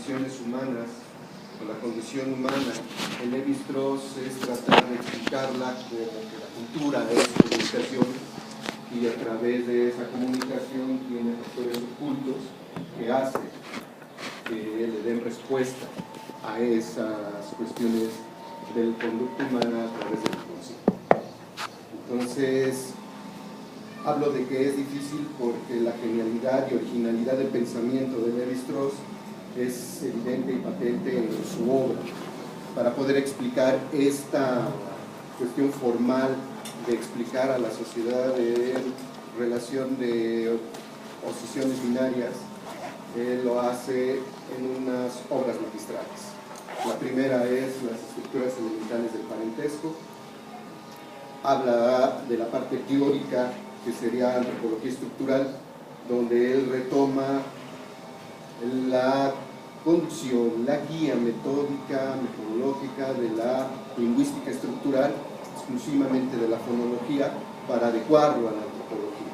condiciones humanas, o la condición humana en Lévi-Strauss es tratar de explicarla como que la cultura es comunicación, y a través de esa comunicación tiene factores ocultos que hacen que le den respuesta a esas cuestiones del conducto humana a través del inconsciente. Entonces, hablo de que es difícil porque la genialidad y originalidad del pensamiento de Lévi-Strauss es evidente y patente en su obra. Para poder explicar esta cuestión formal de explicar a la sociedad de relación de oposiciones binarias, él lo hace en unas obras magistrales. La primera es las estructuras elementales del parentesco. Habla de la parte teórica, que sería antropología estructural, donde él retoma la conducción, la guía metódica, metodológica de la lingüística estructural, exclusivamente de la fonología, para adecuarlo a la antropología,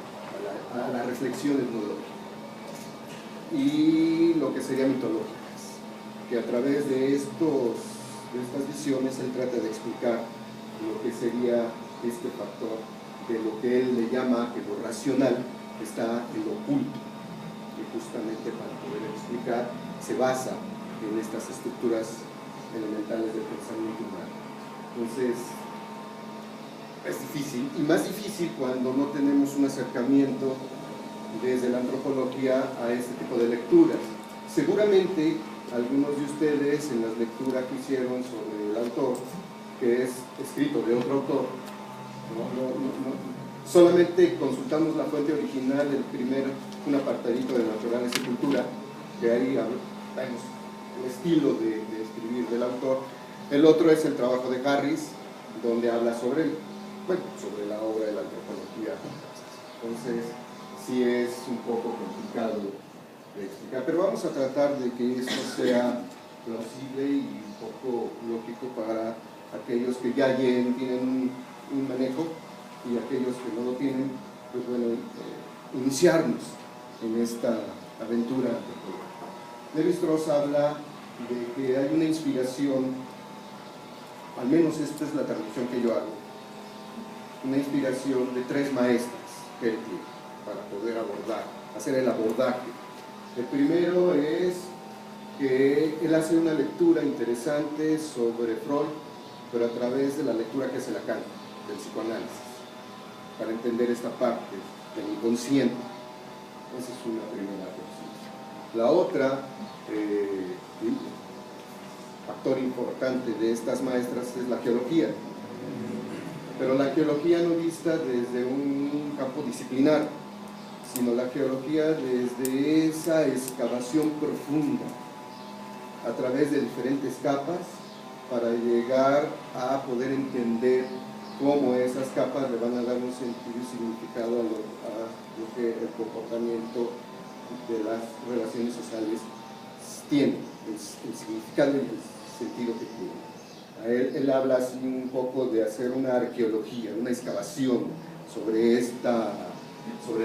a la reflexión etnológica. Y lo que sería mitológicas, que a través de estas visiones él trata de explicar lo que sería este factor de lo que él le llama que lo racional está en lo oculto, y justamente para poder explicar se basa en estas estructuras elementales del pensamiento humano. Entonces es difícil, y más difícil cuando no tenemos un acercamiento desde la antropología a este tipo de lecturas. Seguramente algunos de ustedes en las lecturas que hicieron sobre el autor, que es escrito de otro autor, solamente consultamos la fuente original, un apartadito de Naturales y Cultura, que ahí vemos el estilo de escribir del autor. El otro es el trabajo de Harris, donde habla sobre la obra de la antropología. Entonces sí es un poco complicado de explicar, pero vamos a tratar de que esto sea plausible y un poco lógico para aquellos que ya tienen un manejo, y aquellos que no lo tienen, pues bueno, iniciarnos en esta aventura antropológica. Lévi-Strauss habla de que hay una inspiración, al menos esta es la traducción que yo hago, una inspiración de 3 maestras que él tiene para poder hacer el abordaje. El primero es que él hace una lectura interesante sobre Freud, pero a través de la lectura que hace Lacan, del psicoanálisis, para entender esta parte del inconsciente. Esa es una primera cosa. La otra, factor importante de estas maestras, es la geología, pero la geología no vista desde un campo disciplinar, sino la geología desde esa excavación profunda a través de diferentes capas para llegar a poder entender cómo esas capas le van a dar un sentido y significado a lo que el comportamiento de las relaciones sociales tiene, el significado y el sentido que tiene. Él habla así un poco de hacer una arqueología, una excavación sobre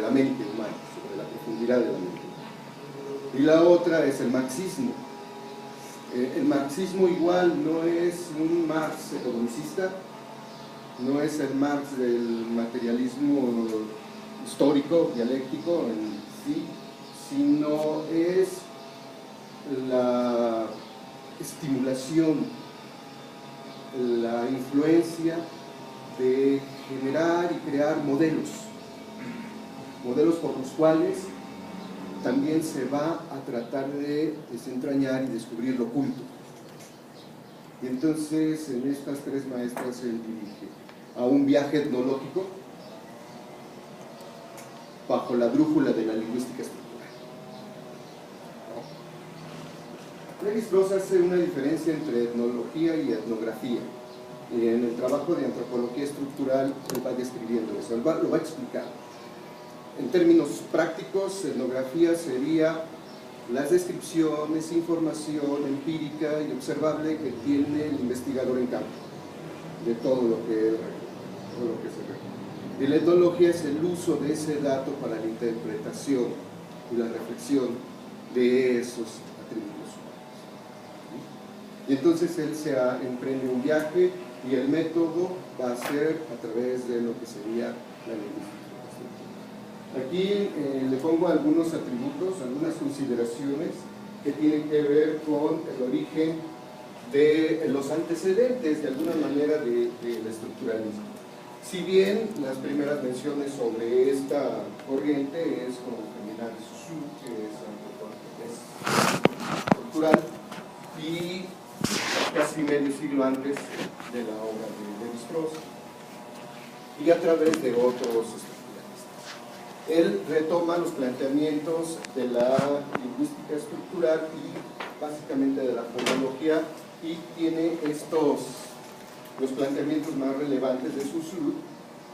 la mente humana, sobre la profundidad de la mente humana. Y la otra es el marxismo. El marxismo igual no es un Marx economicista, no es el Marx del materialismo histórico, dialéctico en sí, sino es la estimulación, la influencia de generar y crear modelos por los cuales también se va a tratar de desentrañar y descubrir lo oculto. Y entonces en estas 3 maestras él dirige a un viaje etnológico bajo la brújula de la lingüística estructural. Lévi-Strauss hace una diferencia entre etnología y etnografía, y en el trabajo de antropología estructural él va describiendo eso, lo va a explicar. En términos prácticos, etnografía sería las descripciones, información empírica y observable que tiene el investigador en campo de todo lo que se ve. Y la etnología es el uso de ese dato para la interpretación y la reflexión de esos atributos humanos. Y entonces él emprende un viaje y el método va a ser a través de lo que sería la lingüística estructural. Aquí le pongo algunos atributos, algunas consideraciones que tienen que ver con el origen de los antecedentes, de alguna manera, del estructuralismo. Si bien las primeras menciones sobre esta corriente es con Germinal de Saussure, que es estructural, y casi medio siglo antes de la obra de Lévi-Strauss, y a través de otros estructuralistas. Él retoma los planteamientos de la lingüística estructural y básicamente de la fonología, y tiene los planteamientos más relevantes de Saussure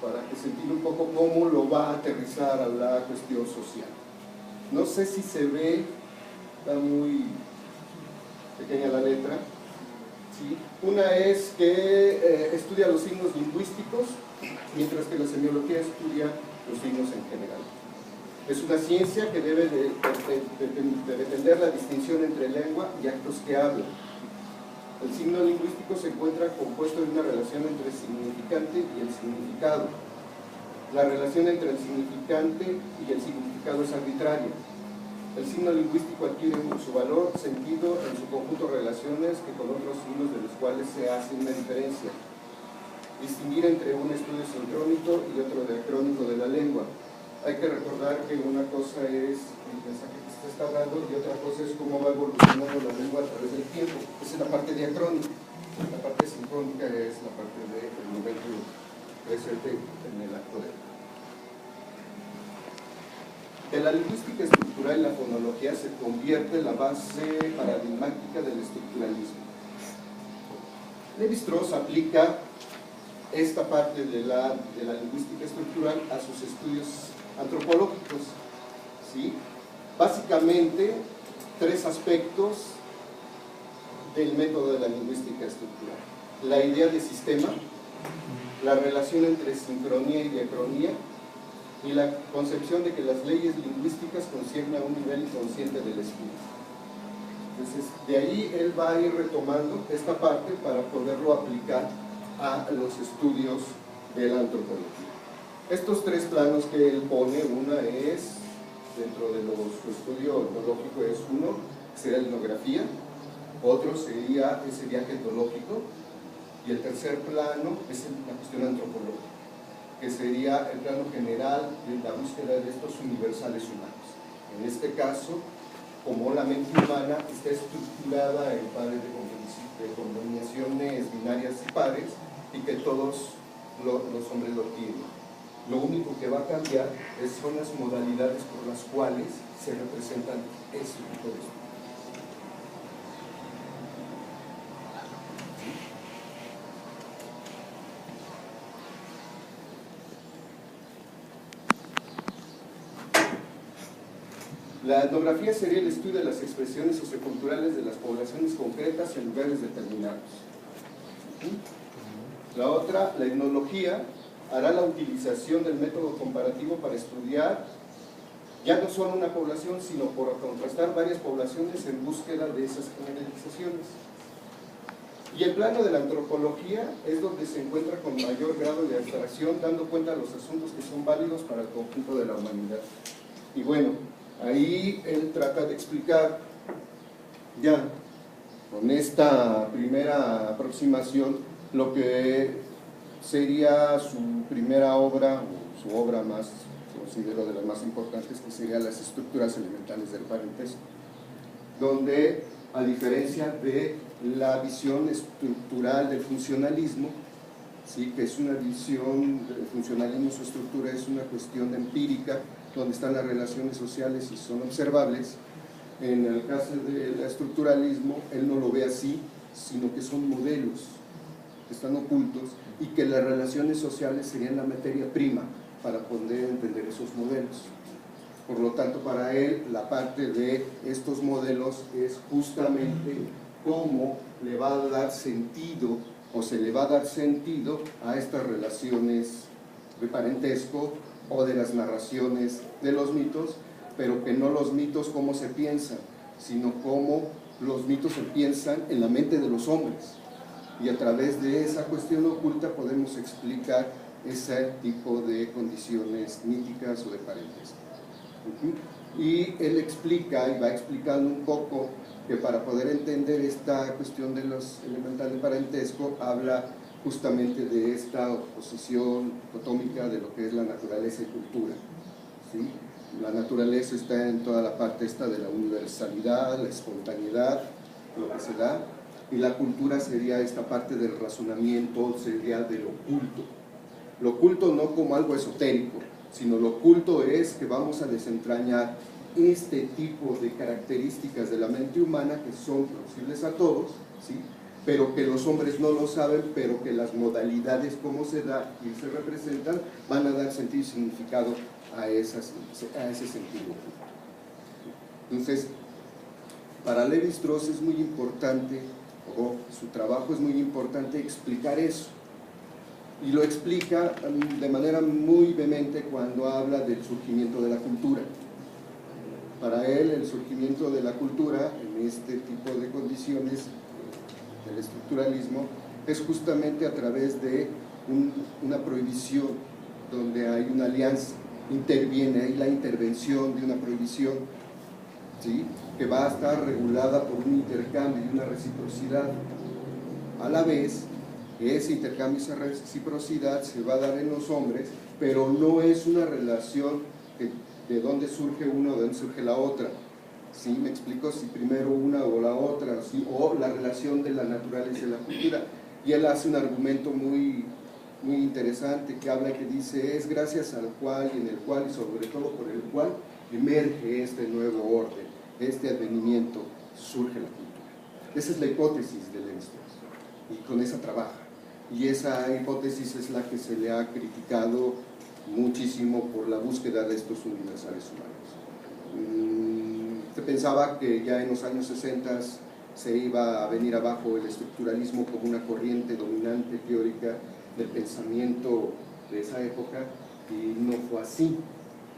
para que se entienda un poco cómo lo va a aterrizar a la cuestión social. No sé si se ve, está muy pequeña la letra. ¿Sí? Una es que estudia los signos lingüísticos, mientras que la semiología estudia los signos en general. Es una ciencia que debe de defender la distinción entre lengua y actos que hablan. El signo lingüístico se encuentra compuesto de una relación entre el significante y el significado. La relación entre el significante y el significado es arbitraria. El signo lingüístico adquiere su valor, sentido, en su conjunto de relaciones que con otros signos de los cuales se hace una diferencia. Distinguir entre un estudio sincrónico y otro diacrónico de la lengua. Hay que recordar que una cosa es el mensaje que se está dando y otra cosa es cómo va evolucionando la lengua a través del tiempo. Esa es la parte diacrónica. La parte sincrónica es la parte del momento presente en el acto de la lingüística estructural y la fonología se convierte en la base paradigmática del estructuralismo. Lévi-Strauss aplica esta parte de la lingüística estructural a sus estudios antropológicos, ¿sí? Básicamente, tres aspectos del método de la lingüística estructural: la idea de sistema, la relación entre sincronía y diacronía, y la concepción de que las leyes lingüísticas conciernen a un nivel inconsciente del espíritu. Entonces, de ahí él va a ir retomando esta parte para poderlo aplicar a los estudios de la antropología. Estos tres planos que él pone, una es, dentro de su estudio etnológico, es uno, que sería la etnografía, otro sería ese viaje etnológico, y el tercer plano es la cuestión antropológica, que sería el plano general de la búsqueda de estos universales humanos. En este caso, como la mente humana está estructurada en pares de combinaciones binarias y pares, y que todos los hombres lo tienen. Lo único que va a cambiar son las modalidades por las cuales se representan ese tipo de estudios. La etnografía sería el estudio de las expresiones socioculturales de las poblaciones concretas en lugares determinados. La otra, la etnología, hará la utilización del método comparativo para estudiar ya no solo una población, sino por contrastar varias poblaciones en búsqueda de esas generalizaciones. Y el plano de la antropología es donde se encuentra con mayor grado de abstracción, dando cuenta de los asuntos que son válidos para el conjunto de la humanidad. Y bueno, ahí él trata de explicar ya con esta primera aproximación lo que sería su primera obra, o su obra más, considero de las más importantes, que serían las estructuras elementales del parentesco, donde, a diferencia de la visión estructural del funcionalismo, ¿sí?, que es una visión del funcionalismo, su estructura es una cuestión empírica, donde están las relaciones sociales y son observables. En el caso del estructuralismo, él no lo ve así, sino que son modelos que están ocultos y que las relaciones sociales serían la materia prima para poder entender esos modelos. Por lo tanto, para él, la parte de estos modelos es justamente cómo le va a dar sentido, o se le va a dar sentido a estas relaciones de parentesco o de las narraciones de los mitos, pero que no los mitos como se piensan, sino como los mitos empiezan en la mente de los hombres, y a través de esa cuestión oculta podemos explicar ese tipo de condiciones míticas o de parentesco. Y él explica, y va explicando un poco, que para poder entender esta cuestión de los elementales de parentesco, habla justamente de esta oposición dicotómica de lo que es la naturaleza y cultura, ¿sí? La naturaleza está en toda la parte esta de la universalidad, la espontaneidad, lo que se da, y la cultura sería esta parte del razonamiento, sería del oculto. Lo oculto no como algo esotérico, sino lo oculto es que vamos a desentrañar este tipo de características de la mente humana que son posibles a todos, ¿sí? Pero que los hombres no lo saben, pero que las modalidades como se da y se representan van a dar sentido y significado a ese sentido. Entonces, para Lévi-Strauss es muy importante, o su trabajo es muy importante explicar eso, y lo explica de manera muy vehemente cuando habla del surgimiento de la cultura. Para él, el surgimiento de la cultura en este tipo de condiciones del estructuralismo es justamente a través de una prohibición, donde hay una alianza, interviene ahí la intervención de una prohibición, ¿sí? Que va a estar regulada por un intercambio y una reciprocidad. A la vez, ese intercambio y esa reciprocidad se va a dar en los hombres, pero no es una relación de dónde surge una o de dónde surge la otra. ¿Sí? Me explico, si primero una o la otra, ¿sí? O la relación de la naturaleza y la cultura. Y él hace un argumento muy interesante que habla, que dice, es gracias al cual y en el cual y sobre todo por el cual emerge este nuevo orden, este advenimiento, surge la cultura. Esa es la hipótesis de Lévi-Strauss, y con esa trabaja. Y esa hipótesis es la que se le ha criticado muchísimo por la búsqueda de estos universales humanos. Se pensaba que ya en los años 60 se iba a venir abajo el estructuralismo como una corriente dominante teórica del pensamiento de esa época, y no fue así,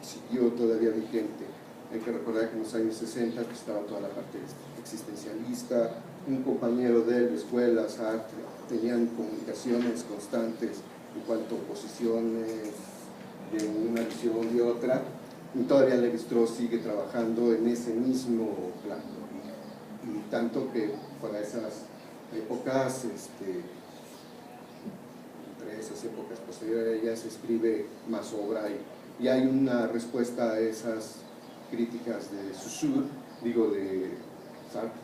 siguió todavía vigente. Hay que recordar que en los años 60 estaba toda la parte existencialista, un compañero de él de escuela, Sartre, tenían comunicaciones constantes en cuanto a posiciones de una visión y otra, y todavía Lévi-Strauss sigue trabajando en ese mismo plano, y tanto que para esas épocas, entre esas épocas posteriores a ellas, se escribe más obra, y hay una respuesta a esas críticas de Saussure, de Sartre,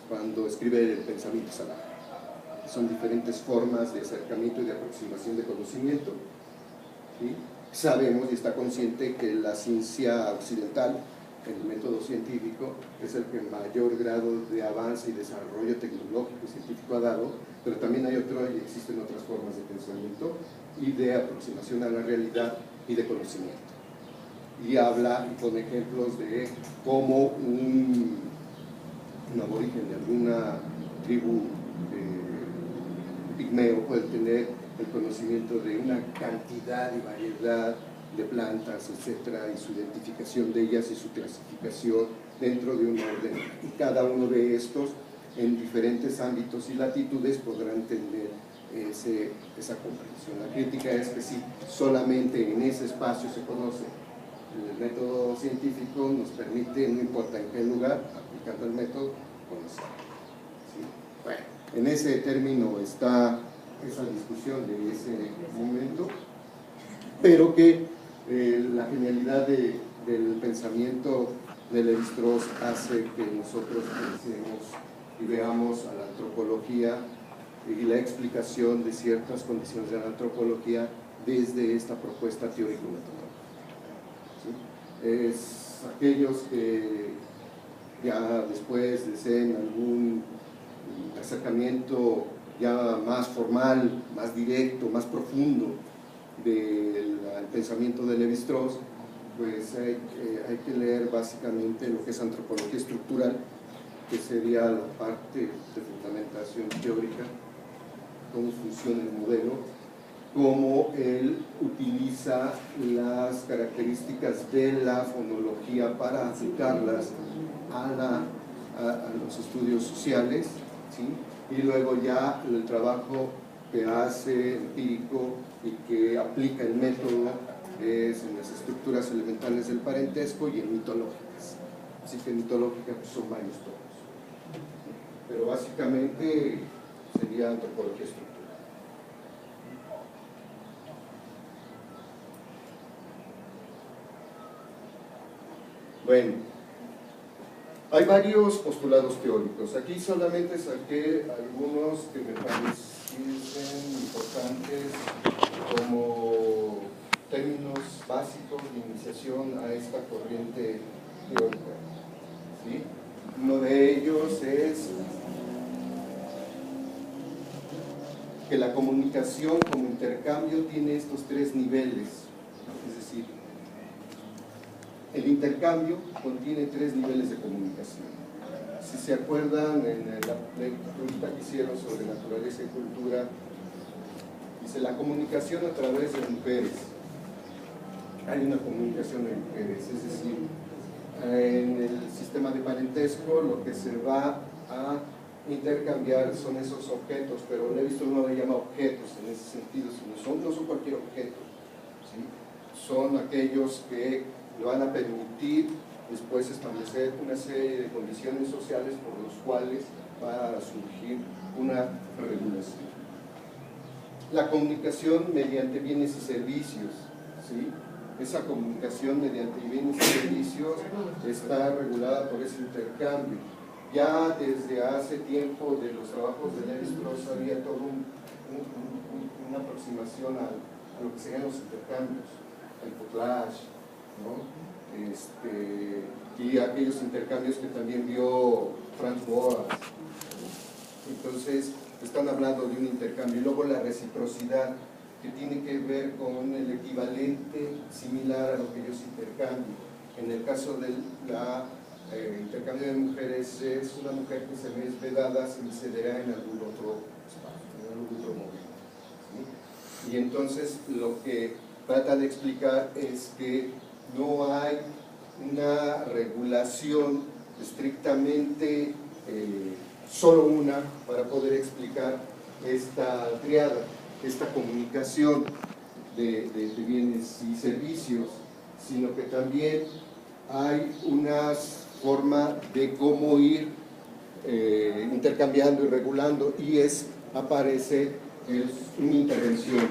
cuando escribe el pensamiento salado. Son diferentes formas de acercamiento y de aproximación de conocimiento, ¿sí? Sabemos y está consciente que la ciencia occidental, el método científico, es el que mayor grado de avance y desarrollo tecnológico y científico ha dado, pero también hay y existen otras formas de pensamiento y de aproximación a la realidad y de conocimiento. Y habla y pone ejemplos de cómo un aborigen de alguna tribu pigmeo puede tener el conocimiento de una cantidad y variedad de plantas, etcétera, y su identificación de ellas y su clasificación dentro de un orden. Y cada uno de estos, en diferentes ámbitos y latitudes, podrá entender esa comprensión. La crítica es que si solamente en ese espacio se conoce, el método científico nos permite, no importa en qué lugar, aplicando el método, conocer. ¿Sí? Bueno, en ese término está esa discusión de ese momento, pero que la genialidad del pensamiento de Lévi-Strauss hace que nosotros pensemos y veamos a la antropología y la explicación de ciertas condiciones de la antropología desde esta propuesta teórico-metodológica. ¿Sí? Es aquellos que ya después deseen algún acercamiento ya más formal, más directo, más profundo del pensamiento de Lévi-Strauss, pues hay que leer básicamente lo que es antropología estructural, que sería la parte de fundamentación teórica, cómo funciona el modelo, cómo él utiliza las características de la fonología para aplicarlas a los estudios sociales, ¿sí? Y luego ya el trabajo que hace empírico y que aplica el método es en las estructuras elementales del parentesco y en mitológicas. Así que en mitológica pues, son varios tomos. Pero básicamente sería antropología estructural. Bueno, hay varios postulados teóricos. Aquí solamente saqué algunos que me parecen importantes como términos básicos de iniciación a esta corriente teórica, ¿sí? Uno de ellos es que la comunicación como intercambio tiene estos tres niveles, es decir, el intercambio contiene tres niveles de comunicación. Si se acuerdan en la lectura que hicieron sobre naturaleza y cultura, dice la comunicación a través de mujeres. Hay una comunicación de mujeres, es decir, en el sistema de parentesco lo que se va a intercambiar son esos objetos, pero no he visto uno le llama objetos en ese sentido, sino no son cualquier objeto, ¿sí? Son aquellos que le van a permitir después establecer una serie de condiciones sociales por los cuales va a surgir una regulación. La comunicación mediante bienes y servicios, ¿sí? Esa comunicación mediante bienes y servicios está regulada por ese intercambio. Ya desde hace tiempo de los trabajos de Lévi-Strauss había toda una aproximación a lo que serían los intercambios, el potlatch, ¿no? Y aquellos intercambios que también vio Franz Boas. Entonces, están hablando de un intercambio. Y luego la reciprocidad, que tiene que ver con el equivalente similar a lo que ellos intercambian. En el caso del intercambio de mujeres, es una mujer que se ve vedada, se incederá en algún otro espacio, en algún otro momento, ¿sí? Y entonces lo que trata de explicar es que no hay una regulación estrictamente solo una para poder explicar esta triada, esta comunicación de bienes y servicios, sino que también hay una forma de cómo ir intercambiando y regulando, y aparece una intervención,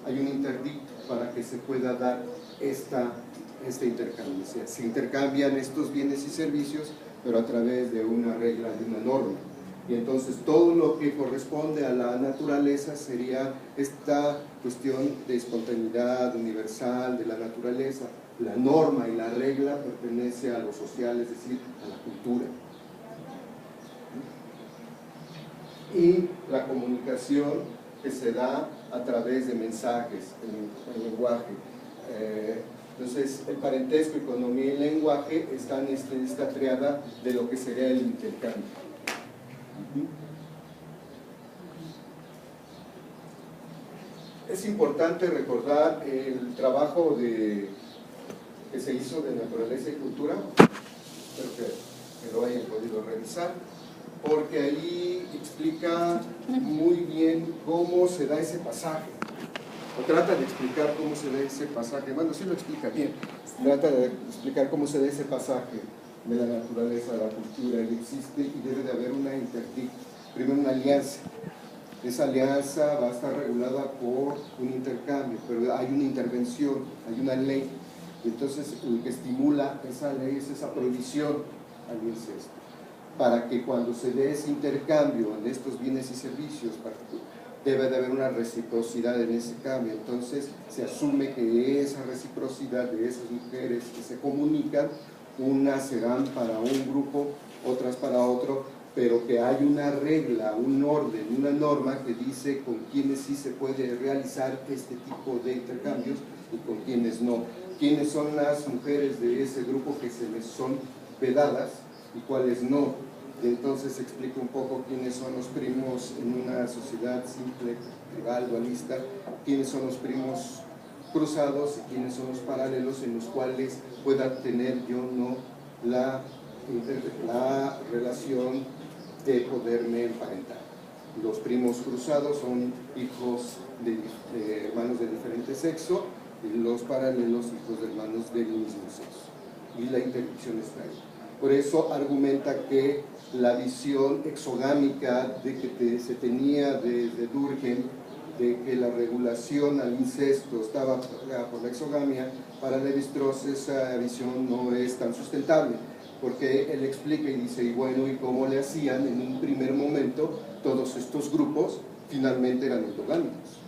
hay un interdicto para que se pueda dar este intercambio. O sea, se intercambian estos bienes y servicios, pero a través de una regla, de una norma. Y entonces todo lo que corresponde a la naturaleza sería esta cuestión de espontaneidad universal de la naturaleza. La norma y la regla pertenece a lo social, es decir, a la cultura. Y la comunicación que se da a través de mensajes, el lenguaje. Entonces, el parentesco, economía y lenguaje están en esta triada de lo que sería el intercambio. Es importante recordar el trabajo que se hizo de naturaleza y cultura, espero que lo hayan podido revisar, porque ahí explica muy bien cómo se da ese pasaje, o trata de explicar cómo se da ese pasaje. Bueno, sí lo explica bien, trata de explicar cómo se da ese pasaje de la naturaleza a la cultura, y existe y debe de haber una interdicto, primero una alianza. Esa alianza va a estar regulada por un intercambio, pero hay una intervención, hay una ley. Entonces, lo que estimula esa ley es esa prohibición al incesto, para que cuando se dé ese intercambio de estos bienes y servicios, debe de haber una reciprocidad en ese cambio. Entonces, se asume que esa reciprocidad de esas mujeres que se comunican, unas serán para un grupo, otras para otro, pero que hay una regla, un orden, una norma que dice con quiénes sí se puede realizar este tipo de intercambios y con quiénes no. Quiénes son las mujeres de ese grupo que se les son vedadas y cuáles no. Y entonces se explica un poco quiénes son los primos en una sociedad simple, tribal, dualista, quiénes son los primos cruzados y quiénes son los paralelos en los cuales pueda tener yo no la la relación de poderme emparentar. Los primos cruzados son hijos de hermanos de diferente sexo, y los paralelos hijos de hermanos del mismo sexo. Y la interdicción está ahí. Por eso argumenta que la visión exogámica de que se tenía desde Durkheim, de que la regulación al incesto estaba por la exogamia, para Lévi-Strauss esa visión no es tan sustentable, porque él explica y dice, y bueno, ¿y cómo le hacían? En un primer momento todos estos grupos finalmente eran endogámicos.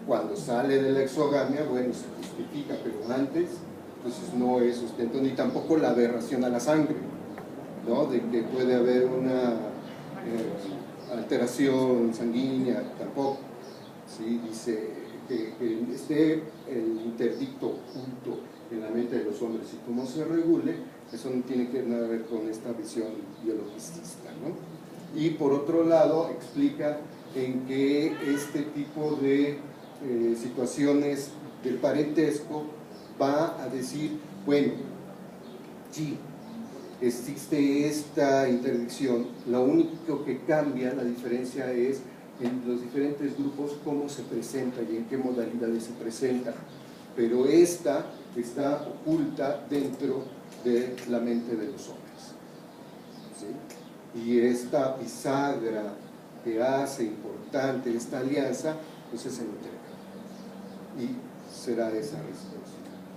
Cuando sale de la exogamia, bueno, se justifica, pero antes, entonces no es sustento, ni tampoco la aberración a la sangre, ¿no? De que puede haber una alteración sanguínea, tampoco. ¿Sí? Dice que esté el interdicto oculto en la mente de los hombres y cómo se regule, eso no tiene que nada que ver con esta visión biologicista, ¿no? Y por otro lado, explica en que este tipo de situaciones del parentesco va a decir, bueno, sí, existe esta interdicción, lo único que cambia, la diferencia es en los diferentes grupos cómo se presenta y en qué modalidades se presenta, pero esta está oculta dentro de la mente de los hombres, ¿sí? Y esta bisagra que hace importante esta alianza, pues es el intercambio, y será esa respuesta.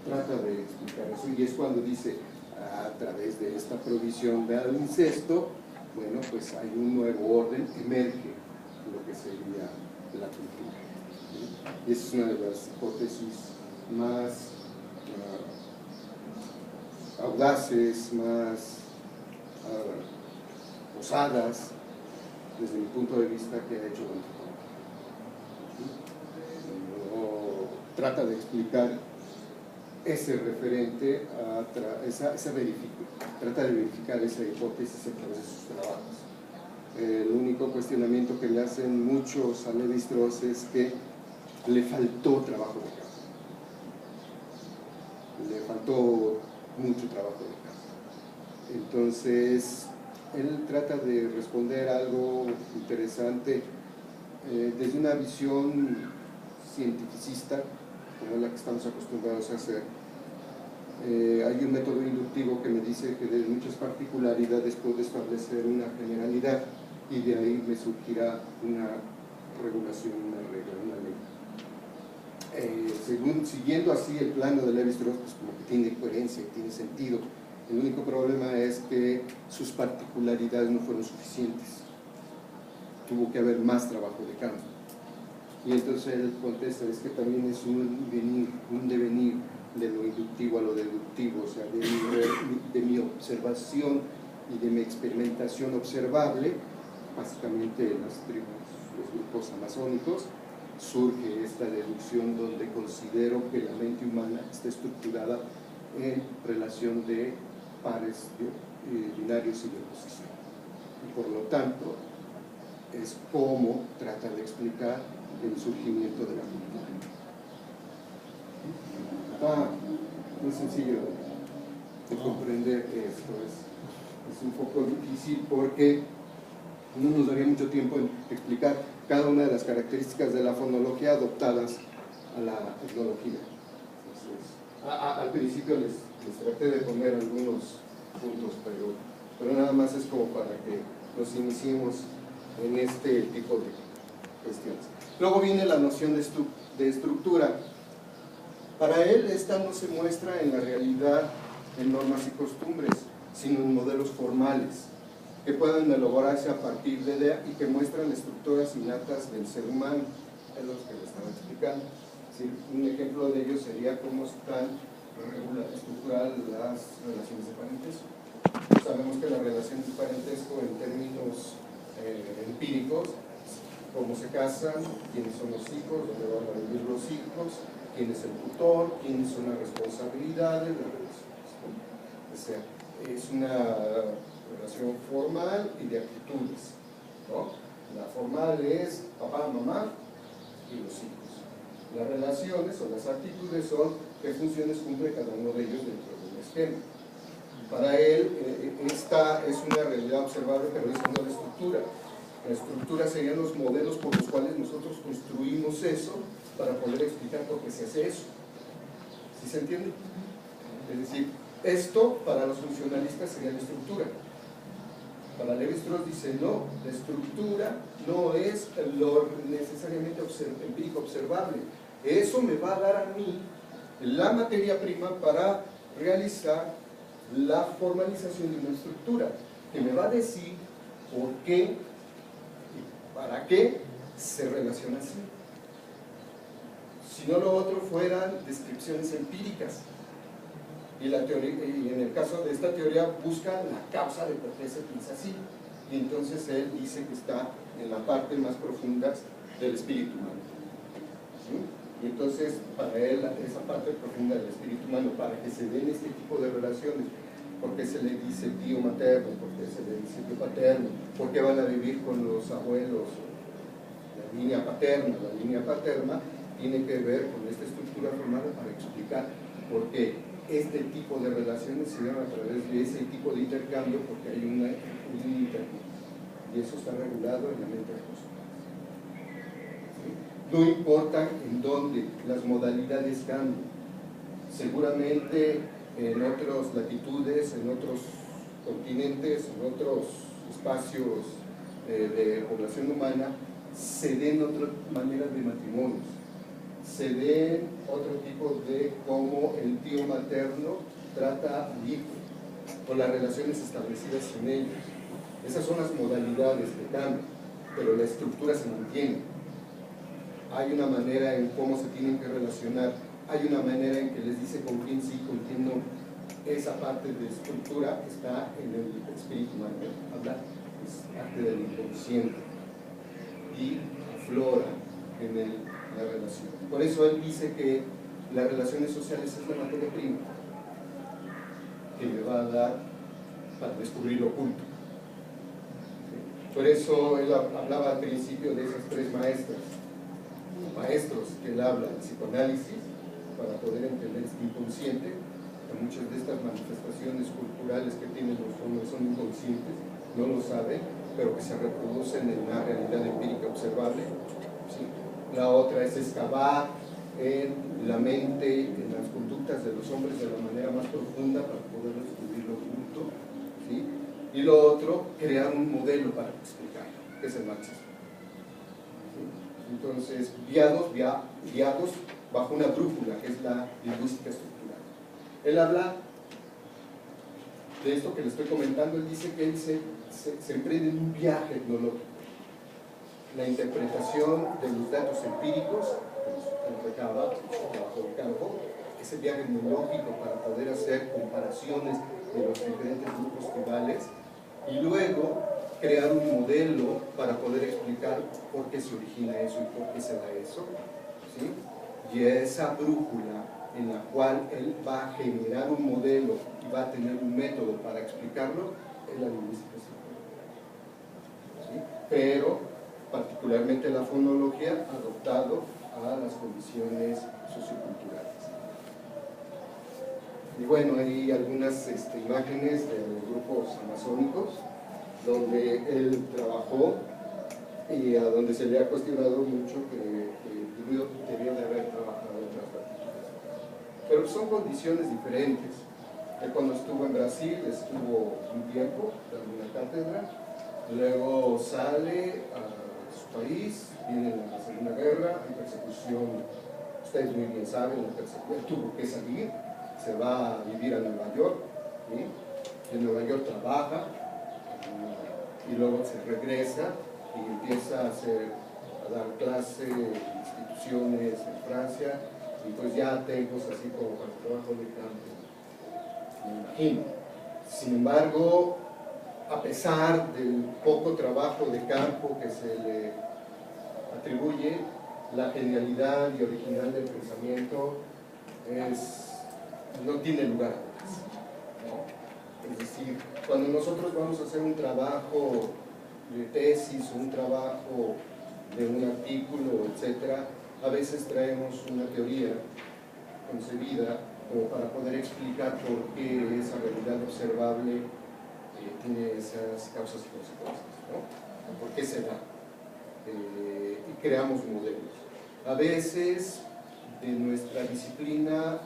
Trata de explicar eso, y es cuando dice, a través de esta provisión del incesto, bueno, pues hay un nuevo orden, emerge lo que sería la cultura, ¿sí? Y esa es una de las hipótesis más audaces, más osadas, desde mi punto de vista, que ha hecho la antropología. Trata de explicar ese referente, trata de verificar esa hipótesis a través de sus trabajos. El único cuestionamiento que le hacen muchos a Lévi-Strauss es que le faltó trabajo de campo. Le faltó mucho trabajo de campo. Entonces, él trata de responder algo interesante desde una visión cientificista, como la que estamos acostumbrados a hacer. Hay un método inductivo que me dice que de muchas particularidades puedo establecer una generalidad, y de ahí me surgirá una regulación, una regla, una ley. Siguiendo así el plano de Lévi-Strauss, pues como que tiene coherencia y tiene sentido. El único problema es que sus particularidades no fueron suficientes. Tuvo que haber más trabajo de campo. Y entonces él contesta, es que también es un devenir de lo inductivo a lo deductivo, o sea, de mi observación y de mi experimentación observable, básicamente en las tribus, los grupos amazónicos, surge esta deducción donde considero que la mente humana está estructurada en relación de pares binarios y de oposición. Y por lo tanto, es como trata de explicar el surgimiento de la cultura. Muy sencillo de comprender esto. Es un poco difícil porque no nos daría mucho tiempo en explicar cada una de las características de la fonología adoptadas a la etnología. Entonces, al principio les traté de poner algunos puntos, pero nada más es como para que nos iniciemos en este tipo de cuestiones. Luego viene la noción de estructura. Para él esta no se muestra en la realidad en normas y costumbres, sino en modelos formales que pueden elaborarse a partir de idea y que muestran estructuras innatas del ser humano. Es lo que le estaba explicando. Sí, un ejemplo de ello sería cómo están estructuradas las relaciones de parentesco. Sabemos que las relaciones de parentesco en términos empíricos, cómo se casan, quiénes son los hijos, dónde van a vivir los hijos, quién es el tutor, quiénes son las responsabilidades, las relaciones, ¿no? O sea, es una relación formal y de actitudes, ¿no? La formal es papá, mamá y los hijos. Las relaciones o las actitudes son qué funciones cumple cada uno de ellos dentro de un esquema. Para él, esta es una realidad observable, pero esta no es la estructura. La estructura serían los modelos por los cuales nosotros construimos eso para poder explicar por qué se hace eso. ¿Sí se entiende? Es decir, esto para los funcionalistas sería la estructura. Para Lévi-Strauss dice, no, la estructura no es lo necesariamente empírico observable. Eso me va a dar a mí la materia prima para realizar la formalización de una estructura, que me va a decir por qué y para qué se relaciona así. Si no, lo otro fueran descripciones empíricas. Y, la teoría, y en el caso de esta teoría busca la causa de por qué se piensa así. Y entonces él dice que está en la parte más profunda del espíritu humano. ¿Sí? Y entonces para él esa parte profunda del espíritu humano, para que se den este tipo de relaciones, por qué se le dice tío materno, por qué se le dice tío paterno, por qué van a vivir con los abuelos, la línea paterna, la línea paterna, tiene que ver con esta estructura formada para explicar por qué este tipo de relaciones se dan a través de ese tipo de intercambio, porque hay un intercambio, y eso está regulado en la mente de los humanos. ¿Sí? No importa en dónde las modalidades cambian, seguramente en otras latitudes, en otros continentes, en otros espacios de población humana, se den otras maneras de matrimonios, se den otro tipo de cómo el tío materno trata al hijo, o las relaciones establecidas en ellos. Esas son las modalidades que cambian, pero la estructura se mantiene. Hay una manera en cómo se tienen que relacionar, hay una manera en que les dice con quién sí, con quién no. Esa parte de estructura está en el espíritu humano, hablar, es parte del inconsciente y aflora en la relación. Por eso él dice que las relaciones sociales es la materia prima que me va a dar para descubrir lo oculto. Por eso él hablaba al principio de esas tres maestros que él habla, el psicoanálisis, para poder entender este inconsciente, que muchas de estas manifestaciones culturales que tienen los hombres son inconscientes, no lo saben, pero que se reproducen en una realidad empírica observable. ¿Sí? La otra es excavar en la mente, en las conductas de los hombres de la manera más profunda para poder descubrir lo oculto. ¿Sí? Y lo otro, crear un modelo para explicarlo, que es el marxismo. ¿Sí? Entonces, guiados bajo una brújula, que es la lingüística estructural. Él habla de esto que le estoy comentando, él dice que él se emprende en un viaje etnológico. La interpretación de los datos empíricos, que recaba bajo el campo, ese viaje etnológico para poder hacer comparaciones de los diferentes grupos tribales y luego crear un modelo para poder explicar por qué se origina eso y por qué se da eso. ¿Sí? Y esa brújula en la cual él va a generar un modelo y va a tener un método para explicarlo es la lingüística estructural. ¿Sí? Pero particularmente la fonología adoptado a las condiciones socioculturales. Y bueno, hay algunas imágenes de los grupos amazónicos donde él trabajó y a donde se le ha cuestionado mucho que debió de haber trabajado en otras latitudes. Pero son condiciones diferentes. Él cuando estuvo en Brasil estuvo un tiempo dando una cátedra, luego sale a su país, viene la Segunda Guerra, hay persecución, ustedes muy bien saben, la persecución, tuvo que salir, se va a vivir a Nueva York, ¿sí? En Nueva York trabaja y luego se regresa y empieza a dar clase en instituciones en Francia, y pues ya tengo así como para el trabajo de campo, me imagino. Sin embargo, a pesar del poco trabajo de campo que se le atribuye, la genialidad y original del pensamiento no tiene lugar a dudas, ¿no? Es decir, cuando nosotros vamos a hacer un trabajo de tesis, un trabajo de un artículo, etc., a veces traemos una teoría concebida como para poder explicar por qué esa realidad observable tiene esas causas y consecuencias, ¿no? ¿Por qué se da? Y creamos modelos. A veces de nuestra disciplina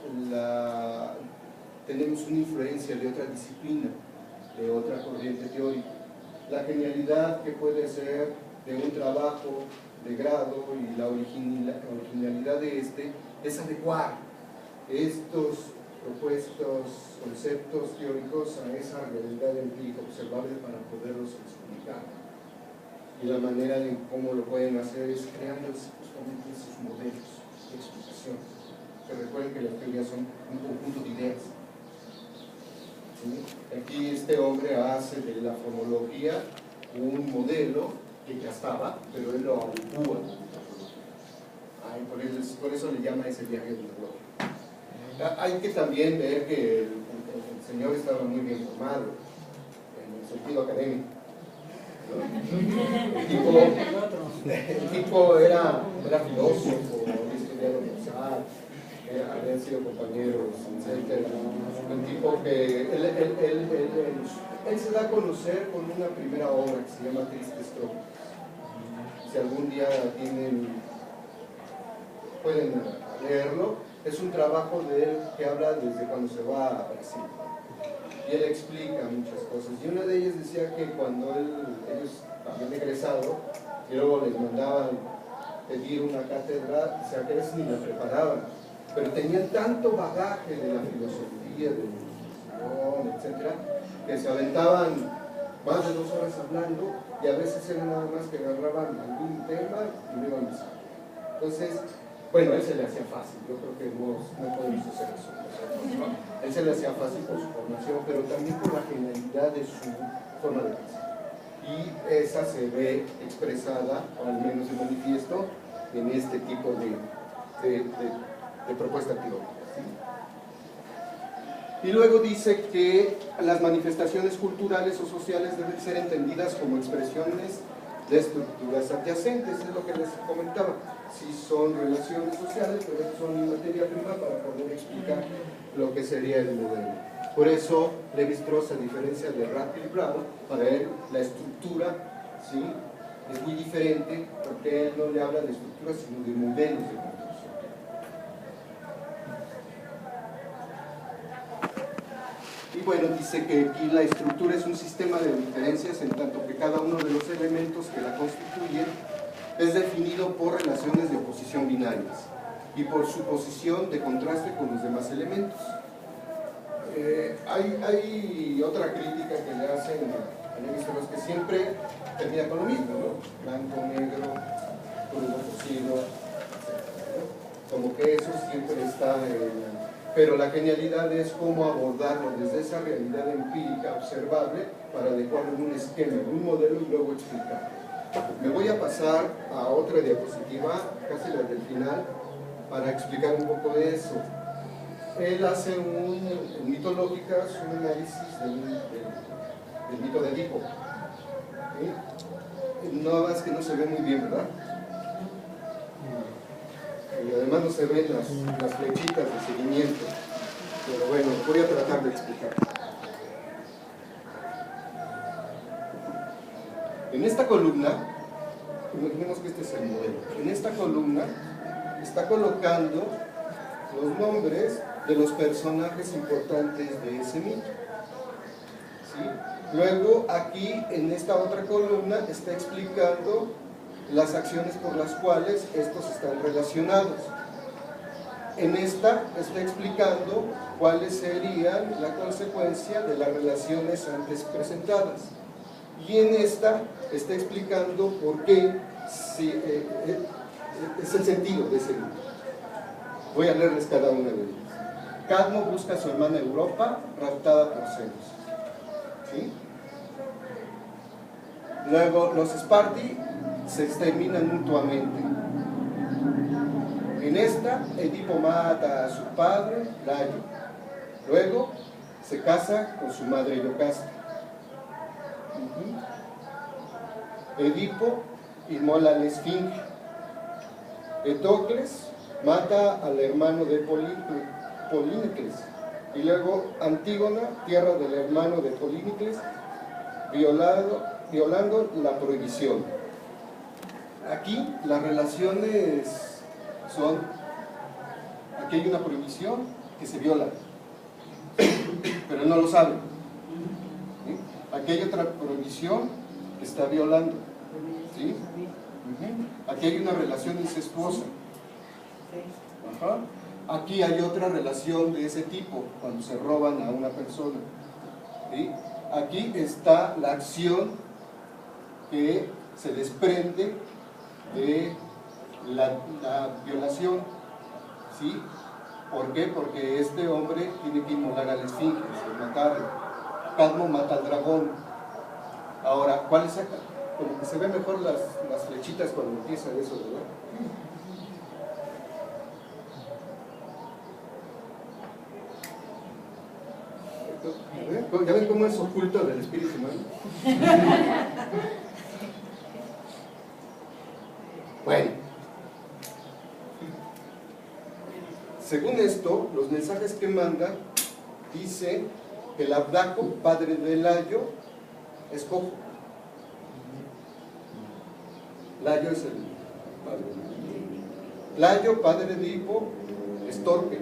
tenemos una influencia de otra disciplina, de otra corriente teórica. La genialidad que puede ser de un trabajo de grado y la originalidad de este es adecuar estos propuestos conceptos teóricos a esa realidad empírica observable para poderlos explicar. Y la manera en cómo lo pueden hacer es creando justamente esos modelos de explicación. Que recuerden que las teorías son un conjunto de ideas. ¿Sí? Aquí este hombre hace de la fonología un modelo que ya estaba, pero él lo adecúa. Por eso le llama ese viaje del reloj. Hay que también ver que el señor estaba muy bien formado en el sentido académico. El tipo era filósofo, había estudiado en Mozart, habían sido compañeros, etc. Un tipo que él se da a conocer con una primera obra que se llama Tristes Trópicos. Si algún día pueden leerlo. Es un trabajo de él que habla desde cuando se va a Brasil. Y él explica muchas cosas. Y una de ellas decía que cuando ellos habían egresado, y luego les mandaban pedir una cátedra, o sea, que a veces ni la preparaban. Pero tenían tanto bagaje de la filosofía, de la religión, etc., que se aventaban más de 2 horas hablando, y a veces era nada más que agarraban algún tema y lo iban a usar. Entonces, bueno, a él se le hacía fácil, yo creo que no podemos hacer eso. A él se le hacía fácil por su formación, pero también por la genialidad de su forma de pensar. Y esa se ve expresada, o al menos de manifiesto, en este tipo de propuesta teórica. ¿Sí? Y luego dice que las manifestaciones culturales o sociales deben ser entendidas como expresiones de estructuras adyacentes, es lo que les comentaba. Sí son relaciones sociales, pero son materia prima para poder explicar lo que sería el modelo. Por eso Lévi-Strauss, a diferencia de Radcliffe Brown, para él la estructura, ¿sí?, es muy diferente, porque él no le habla de estructuras sino de modelos de construcción. Y bueno, dice que aquí la estructura es un sistema de diferencias en tanto que cada uno de los elementos que la constituyen es definido por relaciones de oposición binarias y por su posición de contraste con los demás elementos. Hay otra crítica que le hacen a Lévi-Strauss que siempre termina con lo mismo, ¿no? Blanco, negro, crudo, cocido, etc., ¿no? Como que eso siempre está pero la genialidad es cómo abordarlo desde esa realidad empírica observable para adecuarlo en un esquema, en un modelo y luego explicarlo. Me voy a pasar a otra diapositiva, casi la del final, para explicar un poco de eso. Él hace en mitológicas un análisis del mito de Edipo. ¿Sí? No más que no se ve muy bien, ¿verdad? Y además no se ven las flechitas de seguimiento. Pero bueno, voy a tratar de explicar. En esta columna, imaginemos que este es el modelo. En esta columna está colocando los nombres de los personajes importantes de ese mito. ¿Sí? Luego, aquí, en esta otra columna, está explicando las acciones por las cuales estos están relacionados. En esta está explicando cuáles serían la consecuencia de las relaciones antes presentadas. Y en esta está explicando por qué es el sentido de ese libro. Voy a leerles cada una de ellas. Cadmo busca a su hermana Europa, raptada por Zeus. ¿Sí? Luego, los Esparti se exterminan mutuamente. En esta, Edipo mata a su padre, Layo. Luego, se casa con su madre Yocasta. Edipo inmola a la Esfinge. Etocles mata al hermano de Políclo, Polínicles. Y luego Antígona, tierra del hermano de Polínicles, violando la prohibición. Aquí las relaciones son, aquí hay una prohibición que se viola, pero él no lo sabe. ¿Sí? Aquí hay otra prohibición que está violando. ¿Sí? Aquí hay una relación incestuosa. Ajá. Aquí hay otra relación de ese tipo, cuando se roban a una persona. ¿Sí? Aquí está la acción que se desprende de la violación. ¿Sí? ¿Por qué? Porque este hombre tiene que inmolar al esfinge, matarlo. Cadmo mata al dragón. Ahora, ¿cuál es acá? Como que se ven mejor las flechitas cuando empieza eso, ¿verdad? ¿Ya ven cómo es oculto del espíritu humano? Bueno, según esto, los mensajes que manda, dice que el Abdaco, padre de Layo, es cojo. Layo es el padre. Layo, padre de Edipo, es torpe.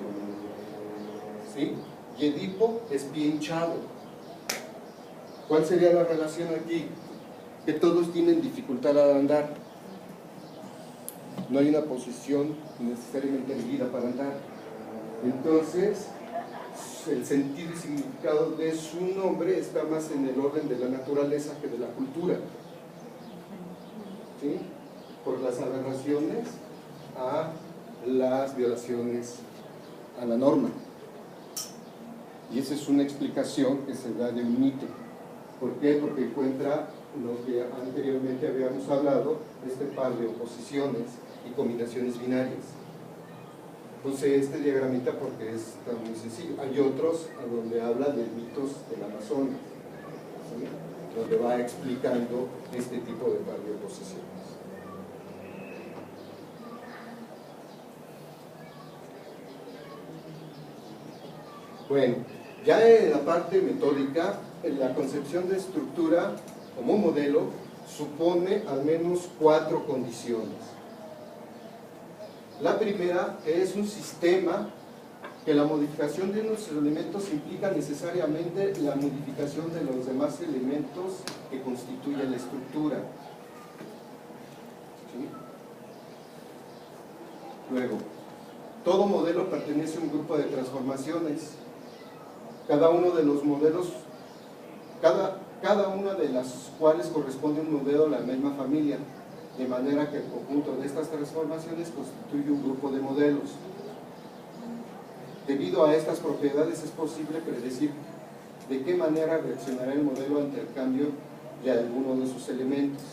¿Sí? Y Edipo es pie hinchado. ¿Cuál sería la relación aquí? Que todos tienen dificultad al andar. No hay una posición necesariamente erguida para andar. Entonces, el sentido y significado de su nombre está más en el orden de la naturaleza que de la cultura. ¿Sí? Por las aberraciones a las violaciones a la norma. Y esa es una explicación que se da de un mito. ¿Por qué? Porque encuentra lo que anteriormente habíamos hablado, este par de oposiciones y combinaciones binarias. Puse este diagramita porque está muy sencillo. Hay otros donde habla de mitos del Amazonas, ¿sí? Donde va explicando este tipo de par de oposiciones. Bueno, ya en la parte metódica, la concepción de estructura como modelo supone al menos 4 condiciones. La primera es un sistema que la modificación de unos elementos implica necesariamente la modificación de los demás elementos que constituyen la estructura. ¿Sí? Luego, todo modelo pertenece a un grupo de transformaciones. Cada uno de los modelos, cada una de las cuales corresponde a un modelo de la misma familia, de manera que el conjunto de estas transformaciones constituye un grupo de modelos. Debido a estas propiedades es posible predecir de qué manera reaccionará el modelo ante el cambio de alguno de sus elementos.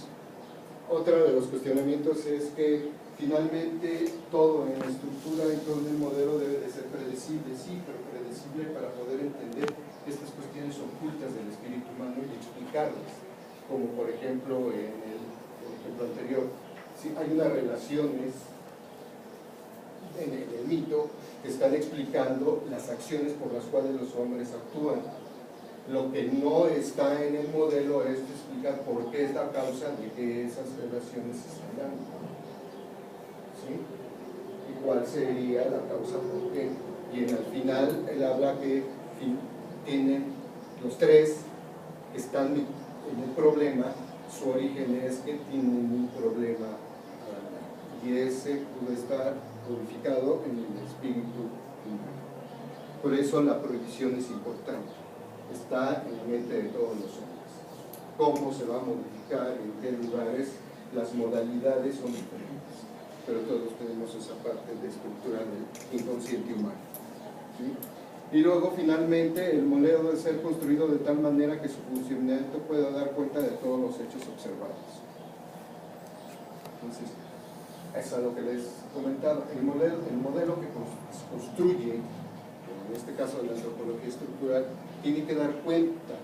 Otro de los cuestionamientos es que finalmente todo en la estructura y todo en el modelo debe de ser predecible, sí, pero predecible para poder entender estas cuestiones ocultas del espíritu humano y explicarlas, como por ejemplo en el ejemplo anterior, ¿sí? Hay unas relaciones en el mito que están explicando las acciones por las cuales los hombres actúan. Lo que no está en el modelo es explicar por qué es la causa de que esas relaciones se están dando. ¿Sí? ¿Y cuál sería la causa por qué? Y al final él habla que tienen los tres que están en el problema, su origen es que tienen un problema y ese puede estar codificado en el espíritu humano. Por eso la prohibición es importante, está en la mente de todos los hombres. Cómo se va a modificar, en qué lugares, las modalidades son diferentes, pero todos tenemos esa parte de estructura del inconsciente humano. ¿Sí? Y luego finalmente el modelo debe ser construido de tal manera que su funcionamiento pueda dar cuenta de todos los hechos observados. Entonces, eso es lo que les comentaba. El modelo que construye, en este caso de la antropología estructural, tiene que dar cuenta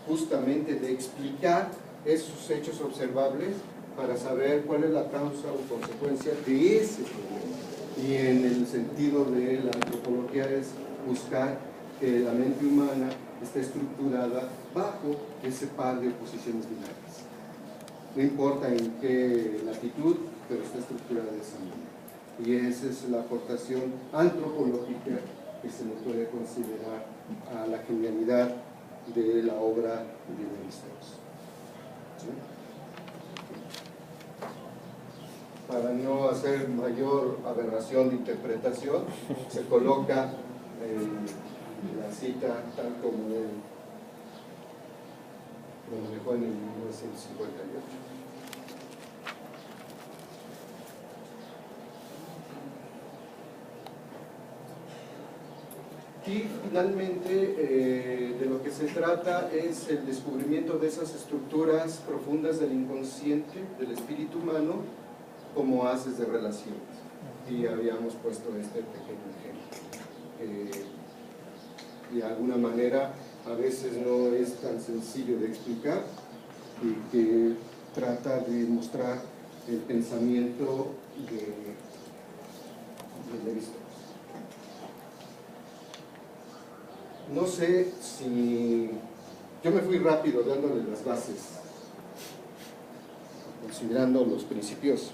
justamente de explicar esos hechos observables para saber cuál es la causa o consecuencia de ese problema. Y en el sentido de la antropología es buscar que la mente humana esté estructurada bajo ese par de oposiciones binarias. No importa en qué latitud, pero está estructurada de esa manera. Y esa es la aportación antropológica que se le puede considerar a la genialidad de la obra de Levi-Strauss. ¿Sí? Para no hacer mayor aberración de interpretación, se coloca la cita tal como él lo dejó en el 1958. Y finalmente, de lo que se trata es el descubrimiento de esas estructuras profundas del inconsciente, del espíritu humano, como haces de relaciones. Y habíamos puesto este pequeño ejemplo. De alguna manera, a veces no es tan sencillo de explicar y que trata de mostrar el pensamiento de Levi-Strauss. No sé si... Yo me fui rápido dándole las bases, considerando los principios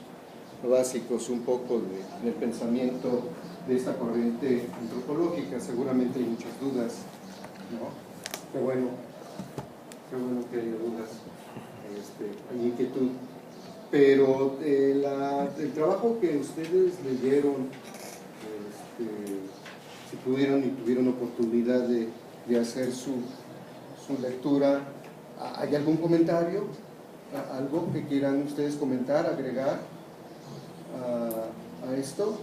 básicos un poco del pensamiento de esta corriente antropológica. Seguramente hay muchas dudas, ¿no? Qué bueno que haya dudas, hay inquietud. Pero el trabajo que ustedes leyeron, si pudieron y tuvieron oportunidad de hacer su lectura, ¿hay algún comentario? ¿Algo que quieran ustedes comentar, agregar a esto?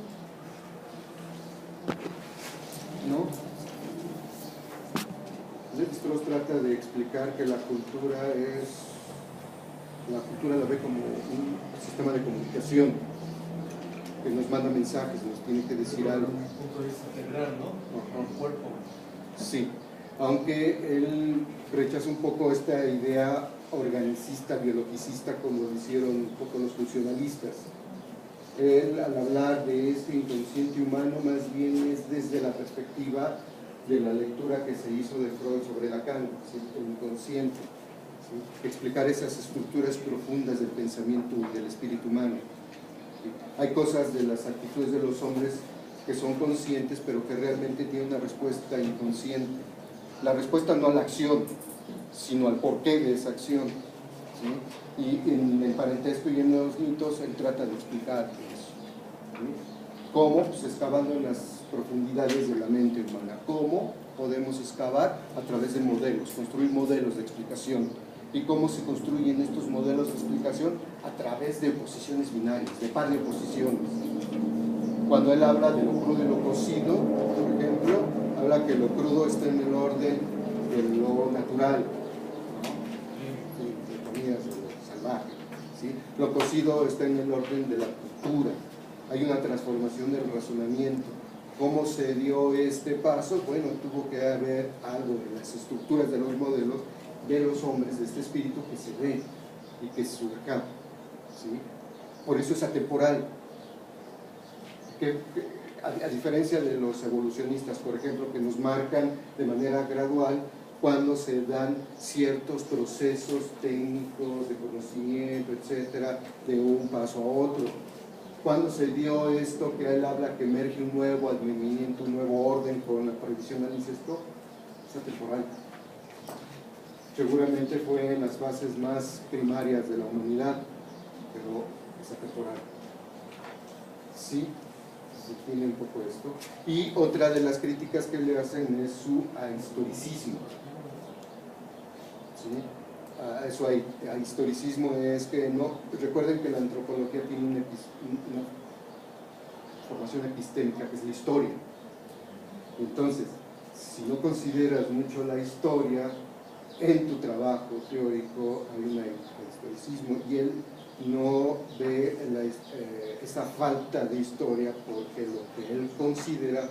¿No? Levi-Strauss trata de explicar que la cultura la ve como un sistema de comunicación que nos manda mensajes, nos tiene que decir algo. Un punto de vista integral, ¿no? El cuerpo. Sí, aunque él rechaza un poco esta idea organicista, biologicista, como lo hicieron un poco los funcionalistas. Él, al hablar de este inconsciente humano, más bien es desde la perspectiva de la lectura que se hizo de Freud sobre Lacan, ¿sí? El inconsciente, ¿sí? Explicar esas estructuras profundas del pensamiento y del espíritu humano. ¿Sí? Hay cosas de las actitudes de los hombres que son conscientes, pero que realmente tienen una respuesta inconsciente. La respuesta no a la acción, sino al porqué de esa acción. ¿Sí? Y en el parentesco y en los mitos él trata de explicar eso. ¿Sí? ¿Cómo? Pues excavando en las profundidades de la mente humana. ¿Cómo podemos excavar? A través de modelos, construir modelos de explicación. ¿Y cómo se construyen estos modelos de explicación? A través de oposiciones binarias, de par de oposiciones. Cuando él habla de lo crudo y lo cocido, por ejemplo, habla que lo crudo está en el orden de lo natural, de lo salvaje, ¿sí? Lo cocido está en el orden de la cultura. Hay una transformación del razonamiento. ¿Cómo se dio este paso? Bueno, tuvo que haber algo en las estructuras de los modelos de los hombres, de este espíritu que se ve y que surja, ¿sí? Por eso es atemporal. A diferencia de los evolucionistas, por ejemplo, que nos marcan de manera gradual cuando se dan ciertos procesos técnicos de conocimiento, etcétera, de un paso a otro. Cuando se dio esto que él habla que emerge un nuevo advenimiento, un nuevo orden con la prohibición del incesto, es atemporal. Seguramente fue en las fases más primarias de la humanidad, pero es atemporal. Sí, se tiene un poco esto. Y otra de las críticas que le hacen es su ahistoricismo. ¿Sí? Su ahistoricismo es que no, recuerden que la antropología tiene una formación epistémica, que es la historia. Entonces, si no consideras mucho la historia en tu trabajo teórico, hay un historicismo, y él no ve esa falta de historia, porque lo que él considera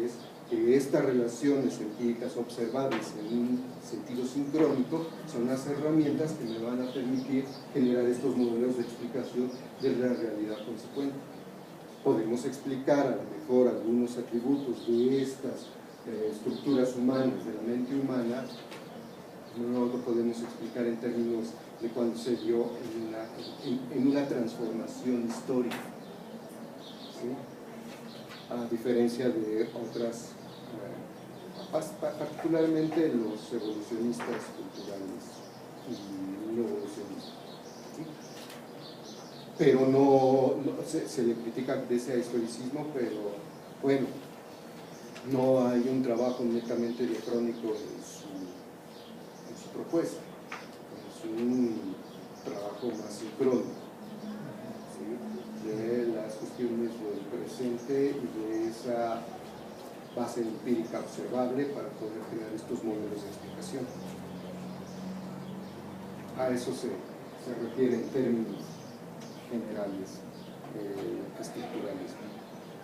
es que estas relaciones empíricas observables en un sentido sincrónico son las herramientas que me van a permitir generar estos modelos de explicación de la realidad consecuente. Podemos explicar a lo mejor algunos atributos de estas estructuras humanas, de la mente humana, no lo podemos explicar en términos de cuando se dio en una transformación histórica, ¿sí? A diferencia de otras, particularmente los evolucionistas culturales y no evolucionistas, ¿sí? Pero no se le critica de ese historicismo, pero bueno, no hay un trabajo netamente diacrónico en su propuesta, es un trabajo más sincrónico, ¿sí? De las cuestiones del presente y de esa base empírica observable para poder crear estos modelos de explicación. A eso se refiere en términos generales estructurales.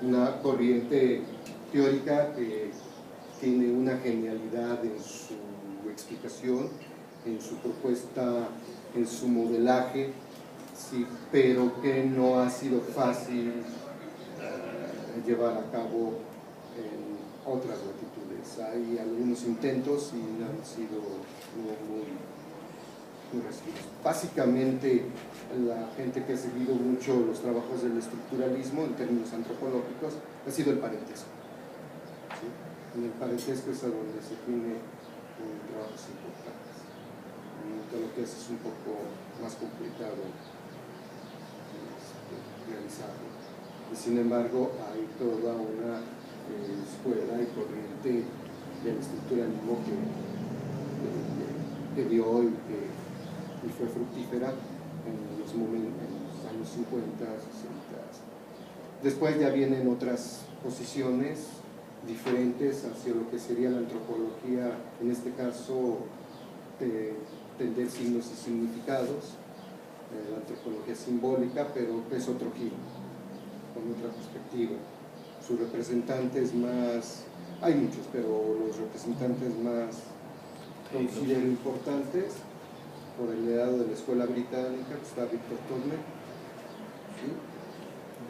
Una corriente teórica que tiene una genialidad en su explicación, en su propuesta, en su modelaje, sí, pero que no ha sido fácil llevar a cabo en otras latitudes. Hay algunos intentos y han sido muy recibidos. Básicamente, la gente que ha seguido mucho los trabajos del estructuralismo en términos antropológicos ha sido el parentesco. ¿Sí? En el parentesco es a donde se tiene trabajos importantes. En ontologías es un poco más complicado realizarlo. Y sin embargo, hay toda una escuela y corriente del estructuralismo que dio y fue fructífera en los años 50, 60. Después ya vienen otras posiciones diferentes hacia lo que sería la antropología, en este caso tender signos y significados, la antropología simbólica, pero es otro giro, con otra perspectiva. Sus representantes más, hay muchos, pero los representantes más considero importantes, por el lado de la escuela británica está Victor Turner, ¿sí?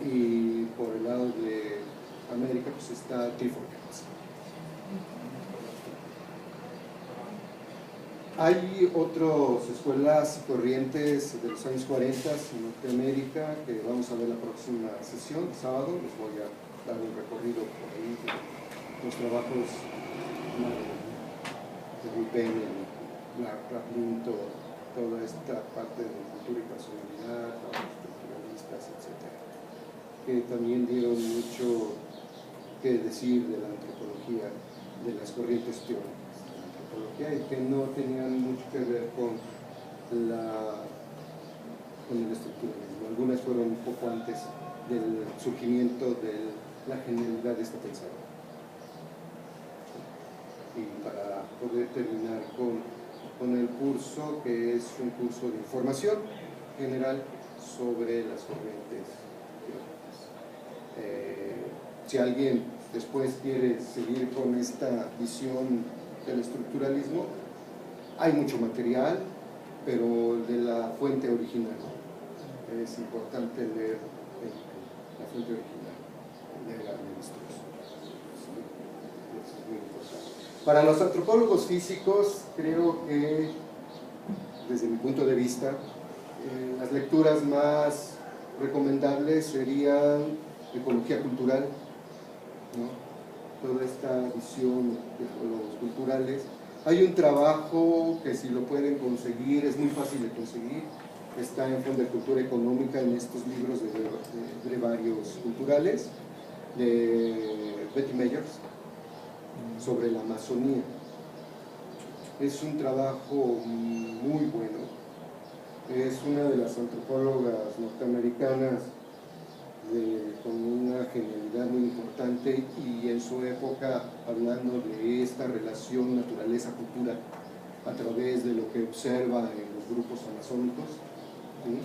Y por el lado de América pues está Clifford Geertz. Hay otras escuelas y corrientes de los años 40 en Norteamérica que vamos a ver la próxima sesión, el sábado. Les voy a dar un recorrido por ahí de los trabajos de Ruben, Raplin, toda esta parte de cultura y personalidad, los estructuralistas, etc., que también dieron mucho que decir de la antropología, de las corrientes teóricas y que no tenían mucho que ver con el estructuralismo. Algunas fueron un poco antes del surgimiento de la genialidad de este pensador. Y para poder terminar con el curso, que es un curso de información general sobre las corrientes teóricas. Si alguien después quiere seguir con esta visión del estructuralismo, hay mucho material, pero de la fuente original. Es importante leer la fuente original, leer a Levi-Strauss. Eso es muy importante. Para los antropólogos físicos, creo que, desde mi punto de vista, las lecturas más recomendables serían ecología cultural, ¿no? Toda esta visión de los culturales. Hay un trabajo que, si lo pueden conseguir, es muy fácil de conseguir, está en Fondo de Cultura Económica, en estos libros de brevarios culturales de Betty Meyers sobre la Amazonía. Es un trabajo muy bueno, es una de las antropólogas norteamericanas con una genialidad muy importante, y en su época hablando de esta relación naturaleza-cultura a través de lo que observa en los grupos amazónicos, ¿sí?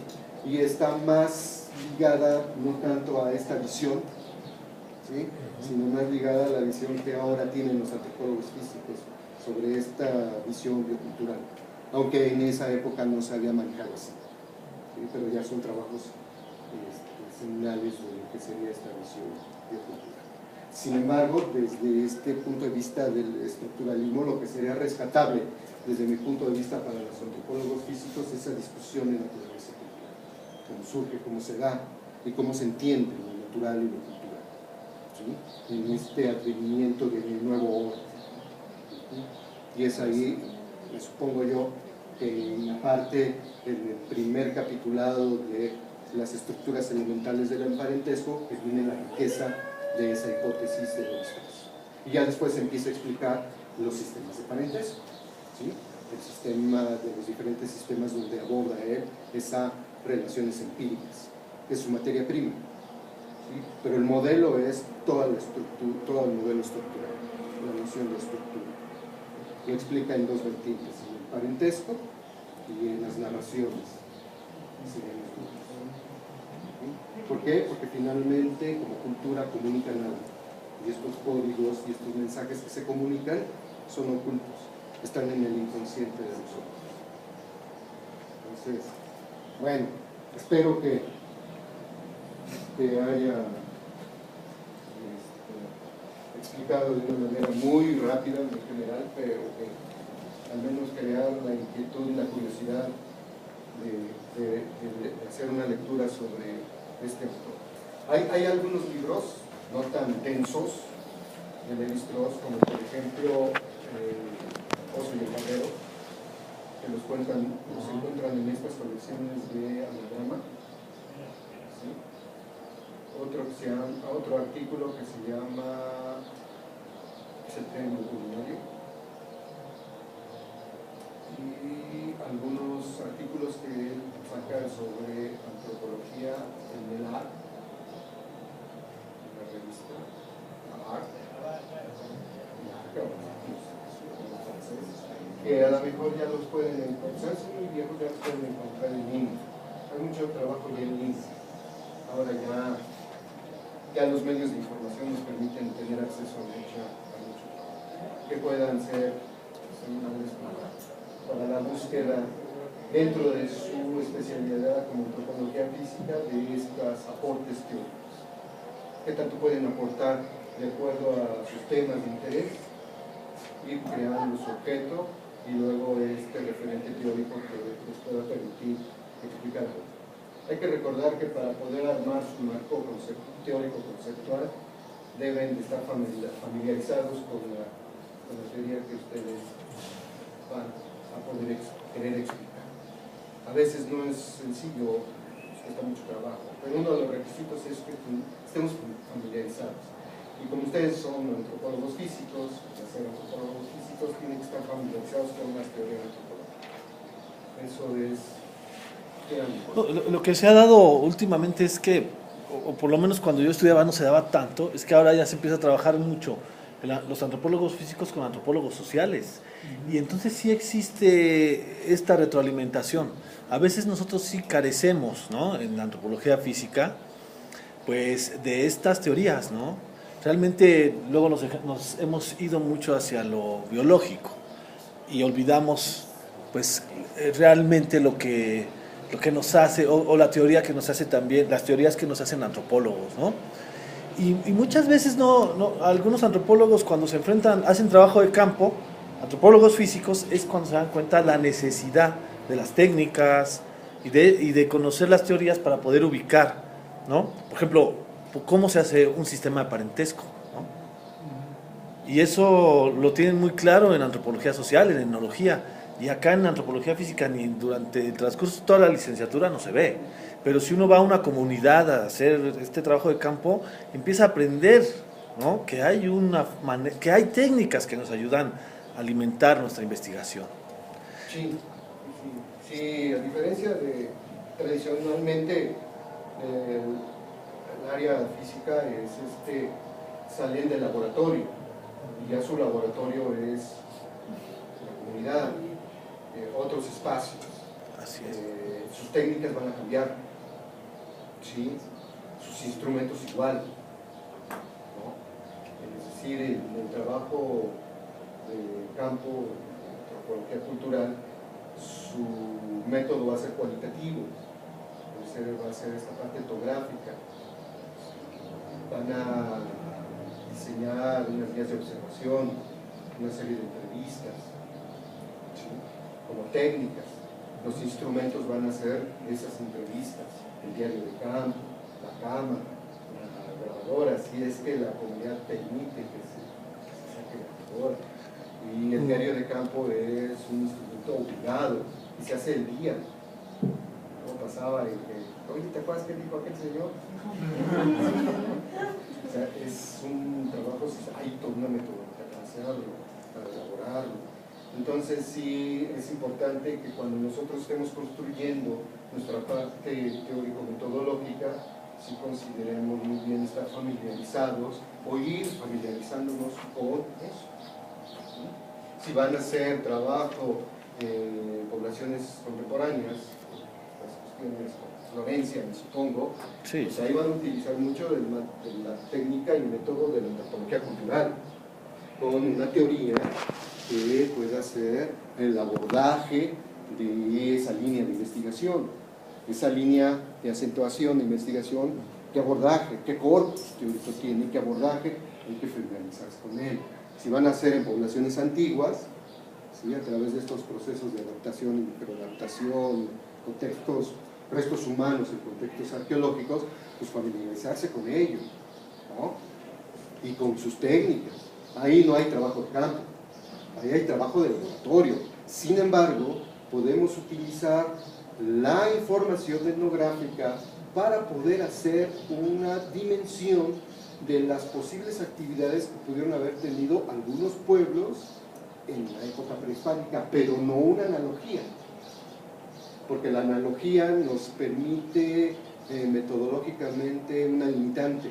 Y está más ligada no tanto a esta visión, ¿sí?, sino más ligada a la visión que ahora tienen los antropólogos físicos sobre esta visión biocultural, aunque en esa época no se había manejado así, ¿sí? Pero ya son trabajos seminales de lo que sería esta visión biocultural. Sin embargo, desde este punto de vista del estructuralismo, lo que sería rescatable desde mi punto de vista para los antropólogos físicos es esa discusión en naturaleza y cultura, cómo surge, cómo se da y cómo se entiende lo natural y lo cultural, ¿sí? En este advenimiento del nuevo orden. Y es ahí, supongo yo, que en parte en el primer capitulado de las estructuras elementales del parentesco, que viene la riqueza de esa hipótesis de lo disperso. Y ya después se empieza a explicar los sistemas de parentesco, ¿sí? El sistema de los diferentes sistemas donde aborda él esas relaciones empíricas, que es su materia prima, ¿sí? Pero el modelo es toda la estructura, todo el modelo estructural, la noción de estructura. Lo explica en dos vertientes, en el parentesco y en las narraciones. ¿Por qué? Porque finalmente como cultura comunican algo, y estos códigos y estos mensajes que se comunican son ocultos, están en el inconsciente de nosotros. Entonces, bueno, espero que haya explicado de una manera muy rápida en general, pero que al menos crear la inquietud y la curiosidad de hacer una lectura sobre este autor. Hay algunos libros no tan densos de Lévi-Strauss, como por ejemplo Oso y el Guerrero, que los encuentran en estas colecciones de Anagrama. ¿Sí? Otro artículo que se llama el Triángulo Culinario, y algunos artículos que él saca sobre antropología en el ART, en la revista ART, que a lo mejor ya los pueden encontrar, son muy viejos, ya los pueden encontrar en línea. Hay mucho trabajo ya en línea. Ahora ya los medios de información nos permiten tener acceso a mucho trabajo, que puedan ser seminales para la búsqueda dentro de su especialidad como antropología física de estos aportes teóricos, que tanto pueden aportar de acuerdo a sus temas de interés, ir creando su objeto y luego este referente teórico que les pueda permitir explicarlo. Hay que recordar que para poder armar su marco teórico conceptual deben de estar familiarizados con la teoría que ustedes van a poder querer explicar. A veces no es sencillo, cuesta mucho trabajo, pero uno de los requisitos es que estemos familiarizados. Y como ustedes son antropólogos físicos, para ser antropólogos físicos tienen que estar familiarizados con las teorías antropológicas. Eso es... Lo que se ha dado últimamente es que, o por lo menos cuando yo estudiaba no se daba tanto, es que ahora ya se empieza a trabajar mucho los antropólogos físicos con antropólogos sociales. Y entonces sí existe esta retroalimentación. A veces nosotros sí carecemos, ¿no?, en la antropología física, pues de estas teorías, ¿no? Realmente luego nos hemos ido mucho hacia lo biológico y olvidamos pues realmente lo que nos hace, o la teoría que nos hace también, las teorías que nos hacen antropólogos, ¿no? Y muchas veces algunos antropólogos cuando se enfrentan, hacen trabajo de campo, antropólogos físicos, es cuando se dan cuenta la necesidad de las técnicas y de conocer las teorías para poder ubicar, ¿no? Por ejemplo, cómo se hace un sistema de parentesco, ¿no? Y eso lo tienen muy claro en antropología social, en etnología, y acá en antropología física ni durante el transcurso de toda la licenciatura no se ve. Pero si uno va a una comunidad a hacer este trabajo de campo, empieza a aprender, ¿no?, que hay técnicas que nos ayudan a alimentar nuestra investigación. Sí, a diferencia de tradicionalmente el área física es salen del laboratorio y ya su laboratorio es la comunidad, otros espacios. Así es. Sus técnicas van a cambiar, ¿sí? Sus instrumentos igual, ¿no? Es decir, el trabajo de campo, antropología cultural, su método va a ser cualitativo, va a ser esta parte etnográfica. Van a diseñar unas guías de observación, una serie de entrevistas, ¿sí? Como técnicas. Los instrumentos van a ser esas entrevistas, el diario de campo, la cámara, la grabadora, si es que la comunidad permite que se saque la grabadora. Y el diario de campo es un instrumento obligado y se hace el día. ¿Cómo pasaba? Oye, ¿te acuerdas qué dijo aquel señor? O sea, es un trabajo, hay toda una metodología para hacerlo, para elaborarlo. Entonces sí es importante que cuando nosotros estemos construyendo nuestra parte teórico-metodológica, sí consideremos muy bien estar familiarizados o ir familiarizándonos con eso. ¿Sí? Si van a hacer trabajo en poblaciones contemporáneas, las cuestiones como Florencia, me supongo, sí, pues ahí van a utilizar mucho de la técnica y método de la antropología cultural, con una teoría que pueda ser el abordaje de esa línea de investigación, esa línea de acentuación de investigación, qué abordaje, qué corpus teórico tiene, qué abordaje, hay que familiarizarse con él. Si van a hacer en poblaciones antiguas, ¿sí? A través de estos procesos de adaptación y microadaptación, contextos, restos humanos en contextos arqueológicos, pues familiarizarse con ello, ¿no? Y con sus técnicas. Ahí no hay trabajo de campo, ahí hay trabajo de laboratorio. Sin embargo, podemos utilizar la información etnográfica para poder hacer una dimensión de las posibles actividades que pudieron haber tenido algunos pueblos en la época prehispánica, pero no una analogía, porque la analogía nos permite metodológicamente una limitante.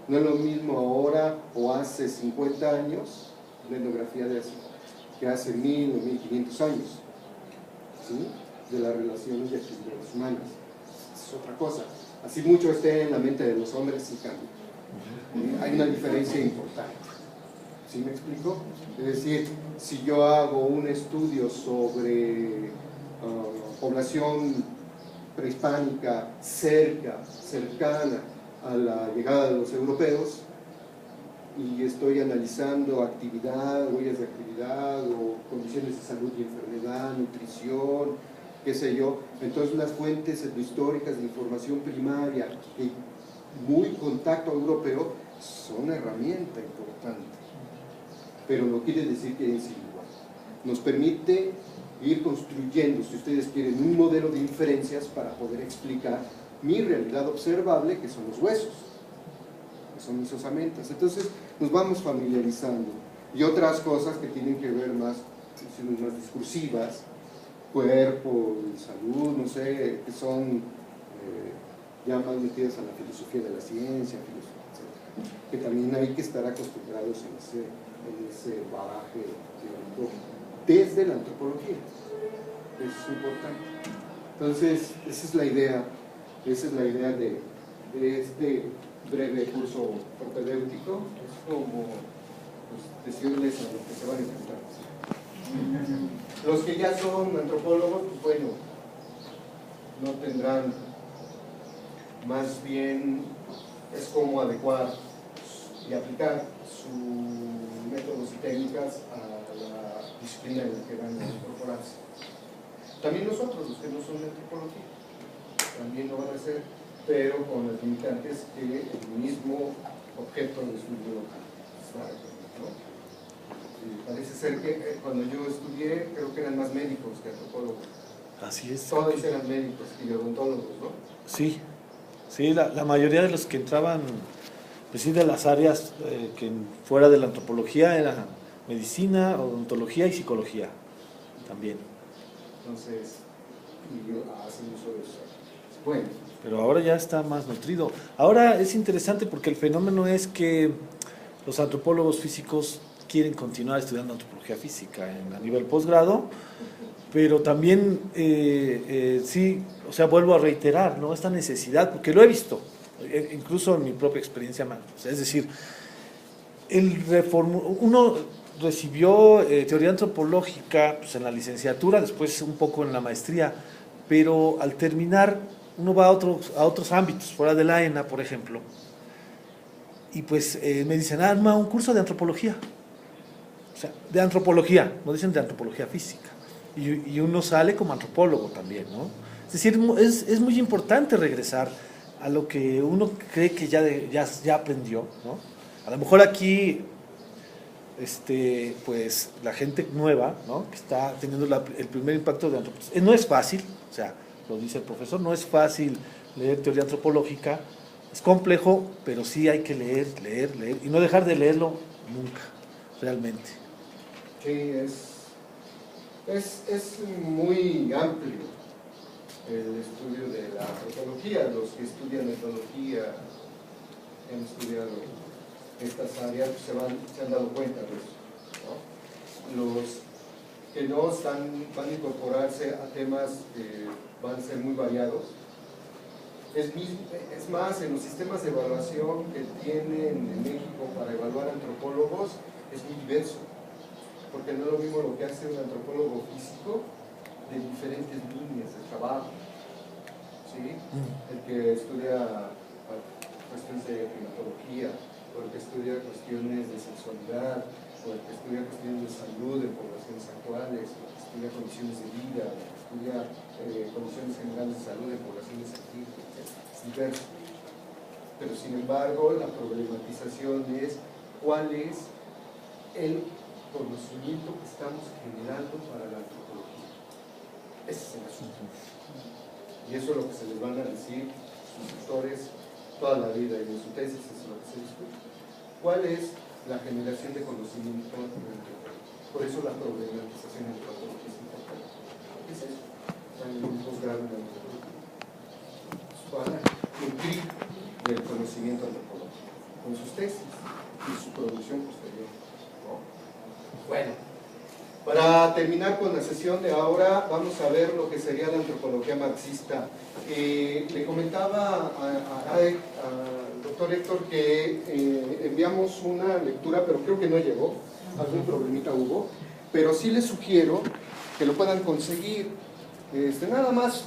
No es lo mismo ahora o hace 50 años, la etnografía de hace, que hace 1000 o 1500 años, ¿sí? De las relaciones y actividades humanas. Es otra cosa. Así mucho esté en la mente de los hombres, sí cambia. Hay una diferencia importante. ¿Sí me explico? Es decir, si yo hago un estudio sobre población prehispánica cercana a la llegada de los europeos, y estoy analizando actividad, huellas de actividad o condiciones de salud y enfermedad, nutrición, qué sé yo, entonces las fuentes históricas de información primaria y muy contacto europeo son una herramienta importante, pero no quiere decir que es igual. Nos permite ir construyendo, si ustedes quieren, un modelo de inferencias para poder explicar mi realidad observable, que son los huesos, que son mis osamentas. Entonces nos vamos familiarizando. Y otras cosas que tienen que ver más discursivas, cuerpo, salud, no sé, que son ya más metidas a la filosofía de la ciencia, etc. Que también hay que estar acostumbrados en ese bagaje teórico desde la antropología. Eso es importante. Entonces, esa es la idea de este breve curso propedéutico. Es como pues, decirles a lo que se van a enfrentar. Los que ya son antropólogos, pues bueno, no tendrán, más bien es como adecuar y aplicar sus métodos y técnicas a la disciplina en la que van a incorporarse. También nosotros, los que no son de antropología, también lo van a hacer, pero con las limitantes que el mismo objeto de estudio trae, ¿no? Parece ser que cuando yo estudié, creo que eran más médicos que antropólogos. Así es. Todos eran médicos y odontólogos, ¿no? Sí, sí, la mayoría de los que entraban, pues sí, de las áreas que fuera de la antropología era medicina, odontología y psicología también. Entonces, hacen uso de eso. Bueno. Pero ahora ya está más nutrido. Ahora es interesante porque el fenómeno es que los antropólogos físicos quieren continuar estudiando antropología física a nivel posgrado, pero también, sí, o sea, vuelvo a reiterar, ¿no? Esta necesidad, porque lo he visto, incluso en mi propia experiencia, o sea, es decir, uno recibió teoría antropológica pues, en la licenciatura, después un poco en la maestría, pero al terminar uno va a otros ámbitos, fuera de la ENA, por ejemplo, y pues me dicen, arma un curso de antropología. O sea, de antropología, no dicen de antropología física. Y uno sale como antropólogo también, ¿no? Es decir, es muy importante regresar a lo que uno cree que ya aprendió, ¿no? A lo mejor aquí, pues la gente nueva, ¿no? Que está teniendo el primer impacto de antropología. No es fácil, o sea, lo dice el profesor, no es fácil leer teoría antropológica, es complejo, pero sí hay que leer y no dejar de leerlo nunca, realmente. Sí, es muy amplio el estudio de la antropología. Los que estudian etnología, han estudiado estas áreas, se han dado cuenta de eso, ¿no? Los que no van a incorporarse a temas que van a ser muy variados. Es más, en los sistemas de evaluación que tienen en México para evaluar antropólogos es muy diverso, porque no es lo mismo lo que hace un antropólogo físico de diferentes líneas de trabajo, ¿sí? El que estudia cuestiones de climatología, o el que estudia cuestiones de sexualidad, o el que estudia cuestiones de salud en poblaciones actuales, o el que estudia condiciones de vida, o el que estudia condiciones generales de salud en poblaciones antiguas, es diverso. Pero sin embargo, la problematización es cuál es el conocimiento que estamos generando para la antropología. Ese es el asunto. Y eso es lo que se les van a decir sus tutores toda la vida, y en su tesis es lo que se discute. ¿Cuál es la generación de conocimiento en la antropología? Por eso la problematización en la antropología es importante. ¿Qué es eso? Están en un posgrado en antropología. Para nutrir del conocimiento antropológico con sus tesis y su producción posterior, ¿no? Bueno, para terminar con la sesión de ahora, vamos a ver lo que sería la antropología marxista. Le comentaba al doctor Héctor que enviamos una lectura, pero creo que no llegó, algún problemita hubo, pero sí les sugiero que lo puedan conseguir. Nada más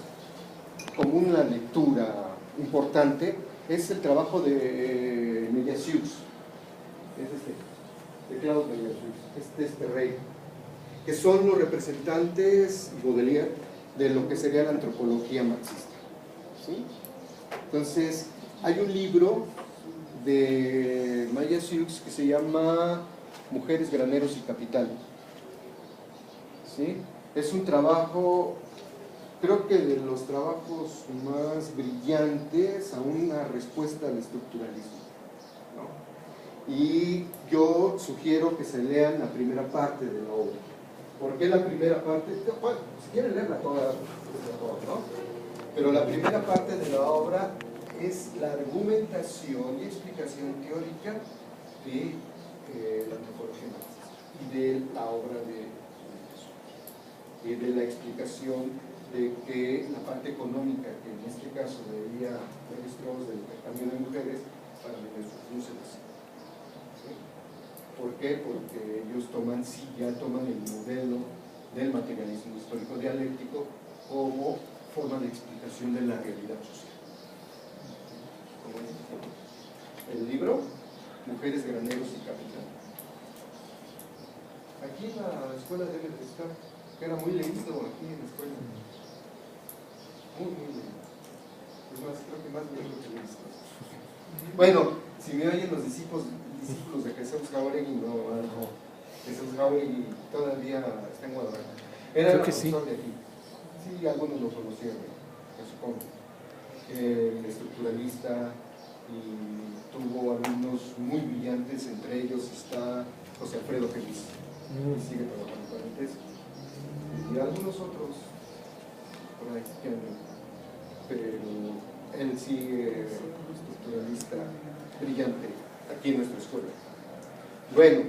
como una lectura importante, es el trabajo de Meyersius, es de Claude Meyersius, este rey, que son los representantes, Baudelaire, de lo que sería la antropología marxista, ¿sí? Entonces, hay un libro de Meyersius que se llama Mujeres, Graneros y Capital, ¿sí? Es un trabajo, creo que de los trabajos más brillantes a una respuesta al estructuralismo, ¿no? Y yo sugiero que se lean la primera parte de la obra. ¿Por qué la primera parte? Bueno, si quieren leerla toda, ¿no? Pero la primera parte de la obra es la argumentación y explicación teórica de la antropología marxista y de la obra de la explicación de que la parte económica, que en este caso debería registros del intercambio de mujeres, para Meyersius no se hace. ¿Por qué? Porque ellos ya toman el modelo del materialismo histórico dialéctico como forma de explicación de la realidad social. El libro, Mujeres, Graneros y Capital. Aquí en la escuela debe de estar, que era muy leído aquí en la escuela. Muy leído. Es más, creo que más leído que leído. Bueno, si me oyen los discípulos de Jesús Jauregui, Jesús Jauregui todavía está en Guadalajara. Era el profesor de aquí. Sí, algunos lo conocieron, yo supongo. El estructuralista, y tuvo alumnos muy brillantes, entre ellos está José Alfredo Feliz, que sigue trabajando con el tesis. Y algunos otros por ahí que andan. Pero él sigue estructuralista brillante aquí en nuestra escuela. Bueno,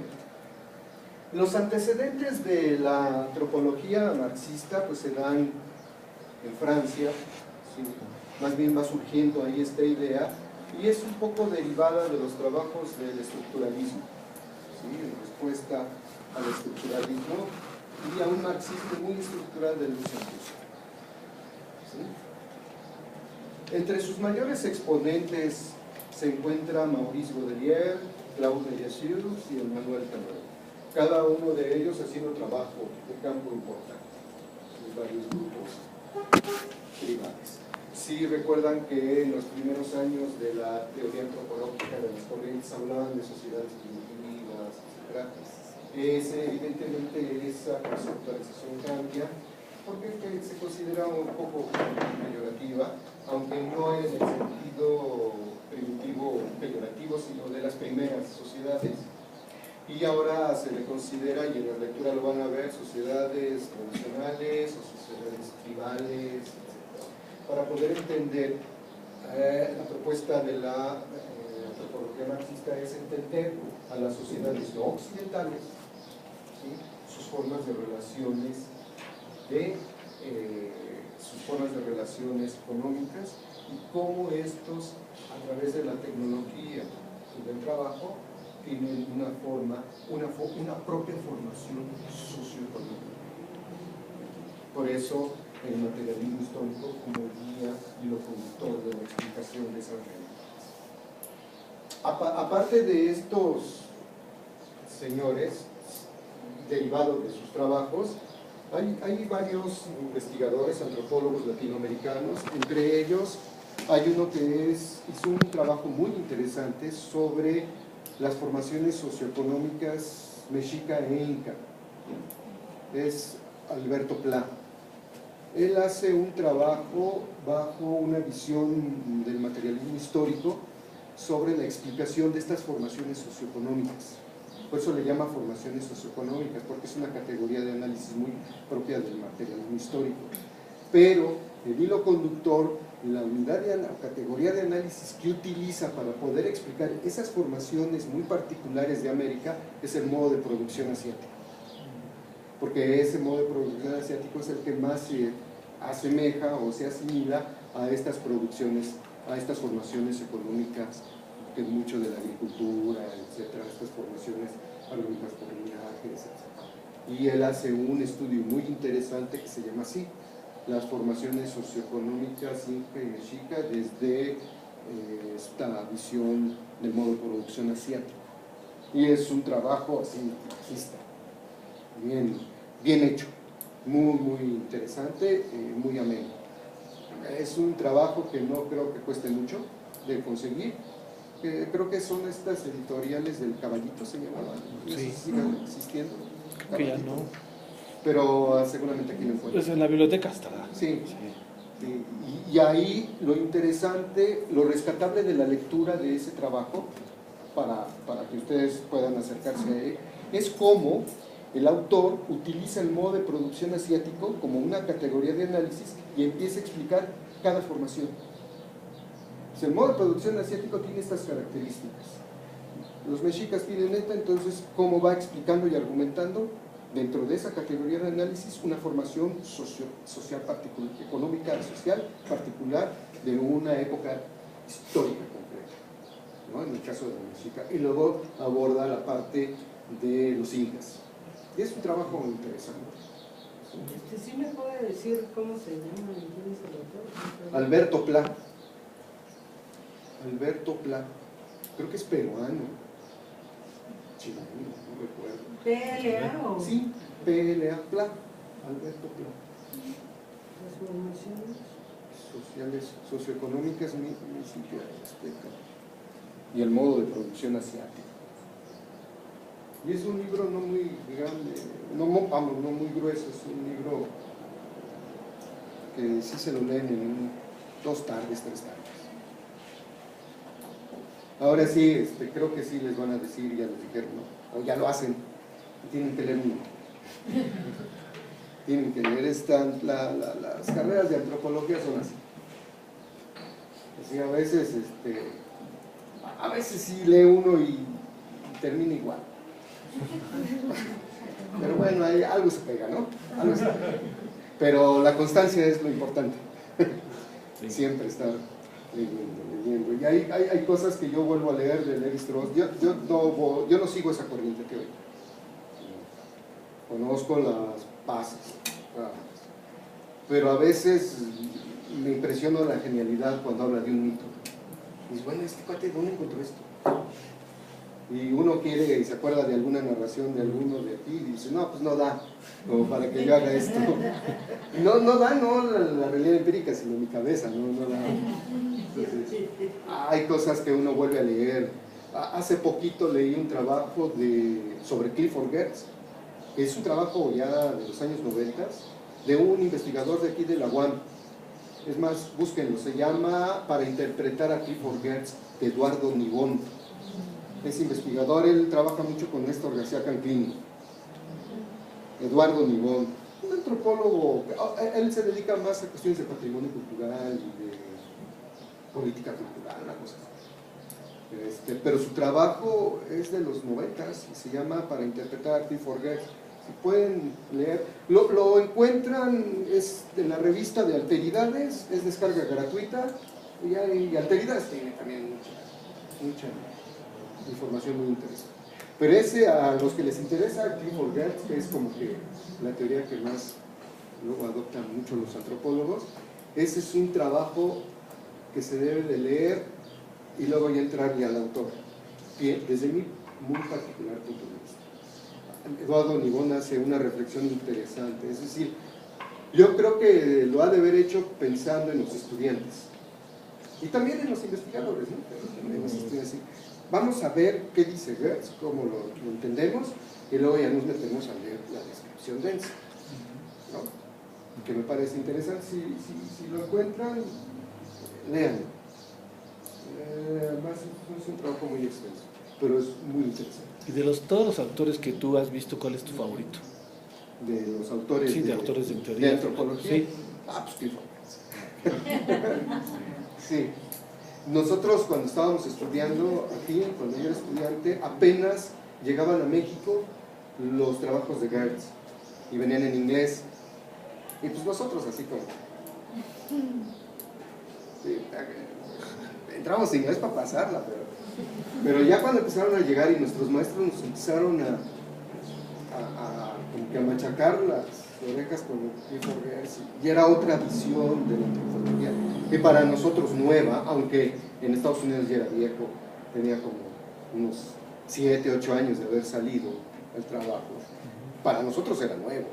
los antecedentes de la antropología marxista pues se dan en Francia, ¿sí? Más bien va surgiendo ahí esta idea y es un poco derivada de los trabajos del estructuralismo, ¿sí? En respuesta al estructuralismo y a un marxismo muy estructural de Lucien Foucault, ¿sí? Entre sus mayores exponentes se encuentra Maurice Godelier, Claude Lejeune y Emmanuel Cameron. Cada uno de ellos haciendo trabajo de campo importante en varios grupos tribales. Sí recuerdan que en los primeros años de la teoría antropológica de las corrientes hablaban de sociedades primitivas, etc. Evidentemente esa conceptualización cambia porque se considera un poco peyorativa, aunque no en el sentido primitivo peyorativo, sino de las primeras sociedades. Y ahora se le considera, y en la lectura lo van a ver, sociedades tradicionales o sociedades tribales, etc. Para poder entender la propuesta de la antropología marxista es entender a las sociedades no occidentales, ¿sí?, sus formas de relaciones económicas y cómo estos, a través de la tecnología y del trabajo, tienen una propia formación socioeconómica. Por eso el materialismo histórico como guía y lo conductor de la explicación de esas realidades. Aparte de estos señores, derivados de sus trabajos, hay varios investigadores, antropólogos latinoamericanos. Entre ellos hay uno que hizo un trabajo muy interesante sobre las formaciones socioeconómicas mexica e inca. Es Alberto Pla. Él hace un trabajo bajo una visión del materialismo histórico sobre la explicación de estas formaciones socioeconómicas. Por eso le llama formaciones socioeconómicas, porque es una categoría de análisis muy propia del materialismo histórico. Pero el hilo conductor, la categoría de análisis que utiliza para poder explicar esas formaciones muy particulares de América es el modo de producción asiático. Porque ese modo de producción asiático es el que más se asemeja o se asimila a estas producciones, a estas formaciones económicas, que es mucho de la agricultura, etcétera, estas formaciones agrícolas por linaje, etcétera. Y él hace un estudio muy interesante que se llama así, las formaciones socioeconómicas inca y mexica desde esta visión del modo de producción asiático. Y es un trabajo así, marxista, bien hecho, muy interesante, muy ameno. Es un trabajo que no creo que cueste mucho de conseguir. Creo que son estas editoriales del Caballito, se llamaban, no sé si sigan existiendo. Creo que ya no. Pero seguramente aquí lo encuentran. Pues en la biblioteca estará. Sí. Y ahí lo interesante, lo rescatable de la lectura de ese trabajo, para que ustedes puedan acercarse a él, es cómo el autor utiliza el modo de producción asiático como una categoría de análisis y empieza a explicar cada formación. El modo de producción asiático tiene estas características. Los mexicas tienen esta, entonces cómo va explicando y argumentando dentro de esa categoría de análisis una formación social particular, económica, social particular de una época histórica concreta, ¿no?, en el caso de la mexica, y luego aborda la parte de los incas. Y es un trabajo interesante. ¿Sí me puede decir cómo se llama y quién es el autor? Alberto Pla. Alberto Pla, creo que es peruano, chileno, no recuerdo. ¿PLA o? Sí, PLA, Pla, Alberto Pla. Las formaciones sociales, socioeconómicas, municipio azteca. Y el modo de producción asiático. Y es un libro no muy grande, no muy grueso, es un libro que sí se lo leen en 2 tardes, 3 tardes. Ahora sí, creo que sí les van a decir, ya les dijeron, ¿no?, o ya lo hacen, tienen que leer uno. Tienen que leer las carreras de antropología son así. Así a veces sí lee uno y termina igual. Pero bueno, algo se pega, ¿no? Algo se pega. Pero la constancia es lo importante. Sí. Siempre estar leyendo. Y hay cosas que yo vuelvo a leer de Lévi-Strauss. Yo no sigo esa corriente que conozco las bases, pero a veces me impresiona la genialidad cuando habla de un mito. Y dices, bueno, este cuate, ¿dónde encontró esto? Y uno quiere y se acuerda de alguna narración de alguno de aquí y dice, no, pues no da, como para que yo haga esto. No da, no la realidad empírica, sino mi cabeza, no da. Entonces, hay cosas que uno vuelve a leer. Hace poquito leí un trabajo sobre Clifford Geertz, que es un trabajo ya de los años 90, de un investigador de aquí de la UAM. Es más, búsquenlo, se llama Para interpretar a Clifford Geertz, de Eduardo Nibón. Es investigador, él trabaja mucho con Néstor García Canclini. Eduardo Nibón, un antropólogo, él se dedica más a cuestiones de patrimonio cultural y de política cultural, una cosa así. Pero su trabajo es de los 90s y se llama Para interpretar a Clifford Geertz. Si pueden leer, lo encuentran, es de la revista de Alteridades, es descarga gratuita, y Alteridades tiene también mucha información muy interesante. Pero ese, a los que les interesa Clifford Geertz, que es como que la teoría que más luego adoptan mucho los antropólogos, ese es un trabajo que se debe de leer y luego ya entrarle al autor, desde mi muy particular punto de vista. Eduardo Nibón hace una reflexión interesante, es decir, yo creo que lo ha de haber hecho pensando en los estudiantes y también en los investigadores, ¿no? En los estudiantes. Vamos a ver qué dice Geertz, cómo lo entendemos, y luego ya nos metemos a leer la descripción densa, ¿no? Que me parece interesante. Si lo encuentran, léanlo. Además es un trabajo muy extenso, pero es muy interesante. Y de todos los autores que tú has visto, ¿cuál es tu favorito? De los autores, sí, de autores de teoría. ¿De antropología? Sí. Pues Clifford Geertz. Sí. Nosotros cuando estábamos estudiando aquí, cuando yo era estudiante, apenas llegaban a México los trabajos de Geertz y venían en inglés. Y pues nosotros así como... Sí, entramos en inglés para pasarla, pero ya cuando empezaron a llegar y nuestros maestros nos empezaron como que a machacar las orejas con Clifford Geertz, y era otra visión de la antropología, que para nosotros nueva, aunque en Estados Unidos ya era viejo, tenía como unos 7, 8 años de haber salido el trabajo, para nosotros era nuevo.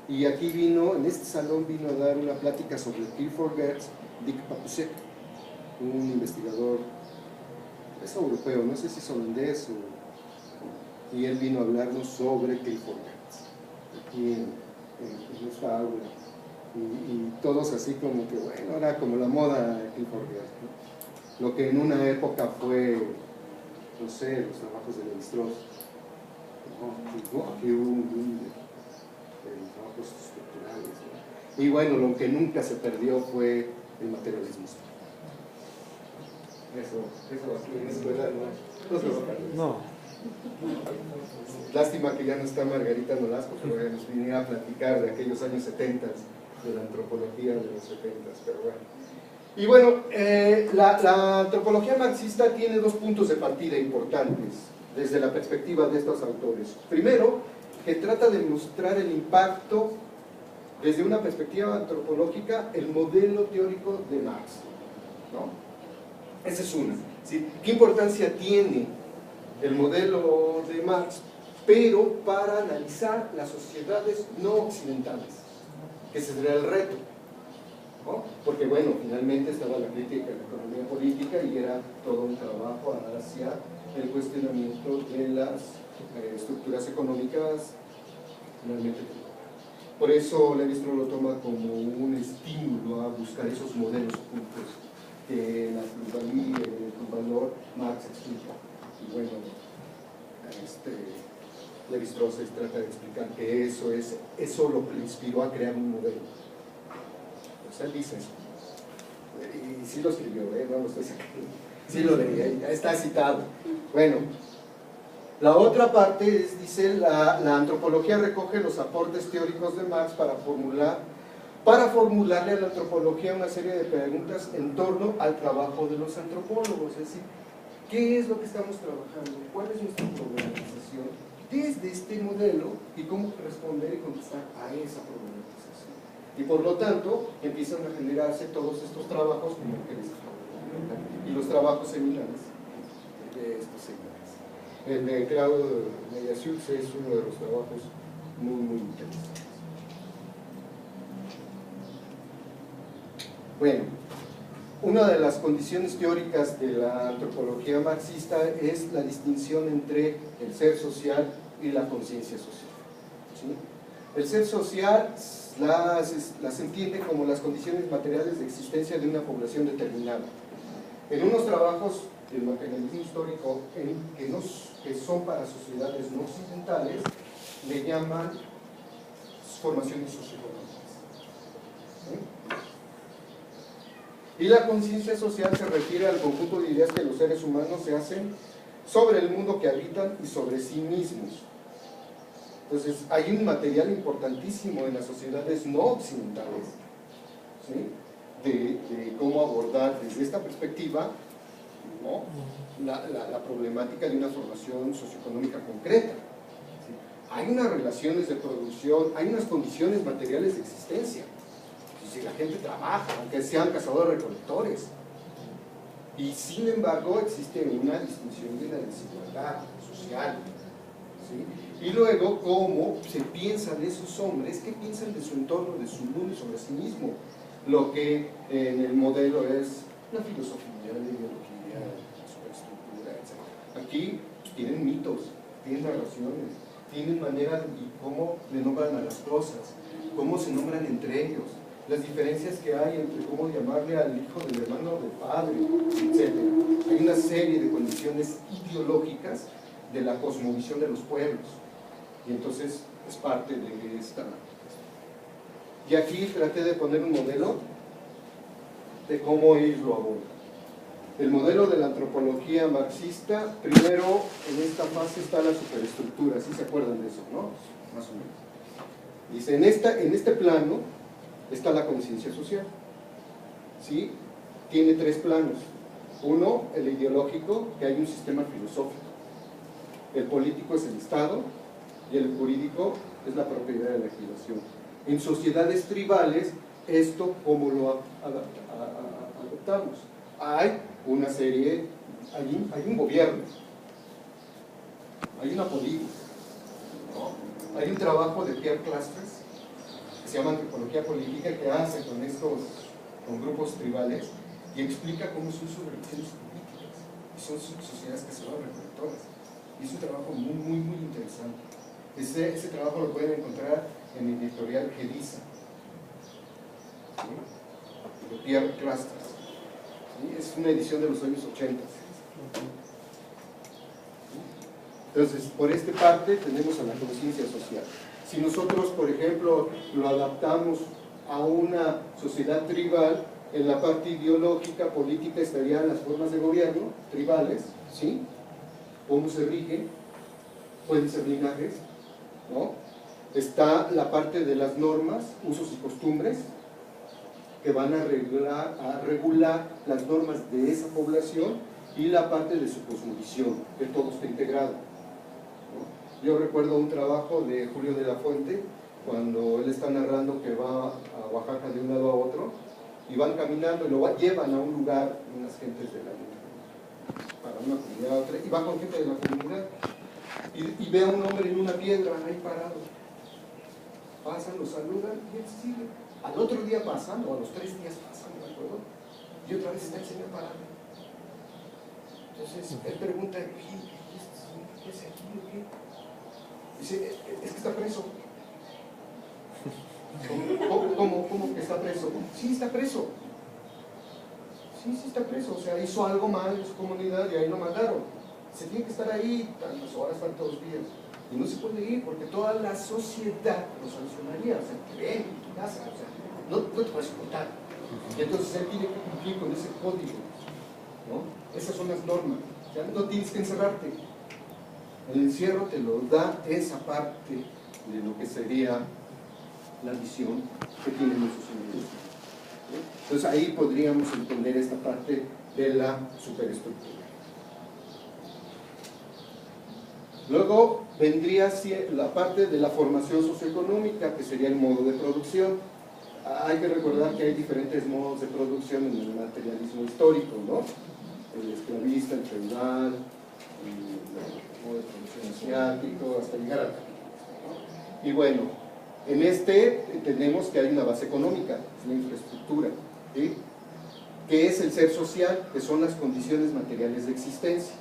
Y aquí en este salón vino a dar una plática sobre Clifford Geertz, Dick Papusek, un investigador, es europeo, no sé si es holandés, y él vino a hablarnos sobre Clifford Geertz, aquí en esta aula, y todos así como que, bueno, era como la moda de Clifford Geertz, ¿no? Lo que en una época fue, no sé, los trabajos de Levi-Strauss, ¿no? Aquí hubo un boom de trabajos estructurales, ¿no? Y bueno, lo que nunca se perdió fue el materialismo histórico. Eso aquí en la escuela no se va a perder. No. Lástima que ya no está Margarita Nolasco, que nos viniera a platicar de aquellos años 70, de la antropología de los 70, pero bueno. Y bueno, la antropología marxista tiene dos puntos de partida importantes desde la perspectiva de estos autores. Primero, que trata de mostrar el impacto desde una perspectiva antropológica, el modelo teórico de Marx, ¿no? Esa es una. ¿Sí? ¿Qué importancia tiene el modelo de Marx, pero para analizar las sociedades no occidentales? Que ese sería el reto, ¿no? Porque bueno, finalmente estaba la crítica de la economía política y era todo un trabajo hacia el cuestionamiento de las estructuras económicas finalmente. Por eso Levi-Strauss lo toma como un estímulo a buscar esos modelos ocultos que la plusvalía, el valor Marx explica. Y bueno, Levi-Strauss trata de explicar que eso lo que inspiró a crear un modelo. O sea, él dice eso. Y sí lo escribió, no lo estoy sacando. Sí lo leí, está citado. Bueno, la otra parte es, dice, la antropología recoge los aportes teóricos de Marx para formularle a la antropología una serie de preguntas en torno al trabajo de los antropólogos, es decir, ¿qué es lo que estamos trabajando? ¿Cuál es nuestra problematización desde este modelo y cómo responder y contestar a esa problematización? Y por lo tanto, empiezan a generarse todos estos trabajos como el que les acabo de comentar. Y los trabajos seminales de estos señores. El de Claudio Mediasiux es uno de los trabajos muy interesantes. Bueno, una de las condiciones teóricas de la antropología marxista es la distinción entre el ser social y la conciencia social. ¿Sí? El ser social las entiende como las condiciones materiales de existencia de una población determinada. En unos trabajos del materialismo histórico que son para sociedades no occidentales, le llaman formaciones socioeconómicas. ¿Sí? Y la conciencia social se refiere al conjunto de ideas que los seres humanos se hacen sobre el mundo que habitan y sobre sí mismos. Entonces, hay un material importantísimo en las sociedades no occidentales, ¿sí? de cómo abordar desde esta perspectiva, ¿no? la problemática de una formación socioeconómica concreta. ¿Sí? Hay unas relaciones de producción, hay unas condiciones materiales de existencia. Si la gente trabaja, aunque sean cazadores-recolectores. Y sin embargo existe una distinción de la desigualdad social. ¿Sí? Y luego, cómo se piensa de esos hombres, qué piensan de su entorno, de su mundo y sobre sí mismo. Lo que en el modelo es la filosofía, la ideología, la superestructura, etc. Aquí pues, tienen mitos, tienen narraciones, tienen manera y cómo le nombran a las cosas, cómo se nombran entre ellos, las diferencias que hay entre cómo llamarle al hijo del hermano del padre, etc. Hay una serie de condiciones ideológicas de la cosmovisión de los pueblos, y entonces es parte de esta. Y aquí traté de poner un modelo de cómo ellos lo abordan. El modelo de la antropología marxista, primero en esta fase está la superestructura, ¿sí se acuerdan de eso, no? Más o menos. Dice, en este plano está la conciencia social, ¿sí? Tiene tres planos. Uno, el ideológico, que hay un sistema filosófico. El político es el Estado y el jurídico es la propiedad de la legislación. En sociedades tribales, esto ¿cómo lo adoptamos? Hay una serie, hay un gobierno, hay una política, ¿no? Hay un trabajo de Pierre Clastres que se llama Antropología Política, que hace con grupos tribales y explica cómo son sus relaciones políticas. Y son sociedades que se van recolectoras. Y es un trabajo muy interesante. Ese trabajo lo pueden encontrar en el editorial Gedisa, ¿sí? De Pierre Clastres. ¿Sí? Es una edición de los años 80. Entonces, por esta parte tenemos a la conciencia social. Si nosotros, por ejemplo, lo adaptamos a una sociedad tribal, en la parte ideológica, política, estarían las formas de gobierno tribales, ¿sí? Cómo se rigen, pueden ser linajes, ¿no? Está la parte de las normas, usos y costumbres, que van a regular las normas de esa población, y la parte de su cosmovisión, que todo está integrado, ¿no? Yo recuerdo un trabajo de Julio de la Fuente, cuando él está narrando que va a Oaxaca de un lado a otro, y van caminando y lo llevan a un lugar, unas gentes de para una comunidad a otra, y va con gente de la comunidad, y ve a un hombre en una piedra ahí parado. Pasan, lo saludan y él sigue. Al otro día pasan, o a los 3 días pasan, ¿de acuerdo? Y otra vez está el señor parado. Entonces él pregunta, ¿qué es aquí o qué? Dice, es que está preso. ¿Cómo que está preso? Sí, está preso. Sí, está preso. O sea, hizo algo mal en su comunidad y ahí lo mandaron. Se tiene que estar ahí tantas horas, tantos días. Y no se puede ir porque toda la sociedad lo sancionaría. O sea, te ven en tu casa. O sea, no te puedes ocultar. Y entonces él tiene que cumplir con ese código, ¿no? Esas son las normas. O sea, no tienes que encerrarte. El encierro te lo da esa parte de lo que sería la visión que tienen esos individuos. Entonces ahí podríamos entender esta parte de la superestructura. Luego vendría la parte de la formación socioeconómica, que sería el modo de producción. Hay que recordar que hay diferentes modos de producción en el materialismo histórico, ¿no? el esclavista, el feudal, el modo de producción asiático, hasta llegar al capitalismo, ¿no? Y bueno, en este entendemos que hay una base económica, es la infraestructura, ¿sí? Que es el ser social, que son las condiciones materiales de existencia.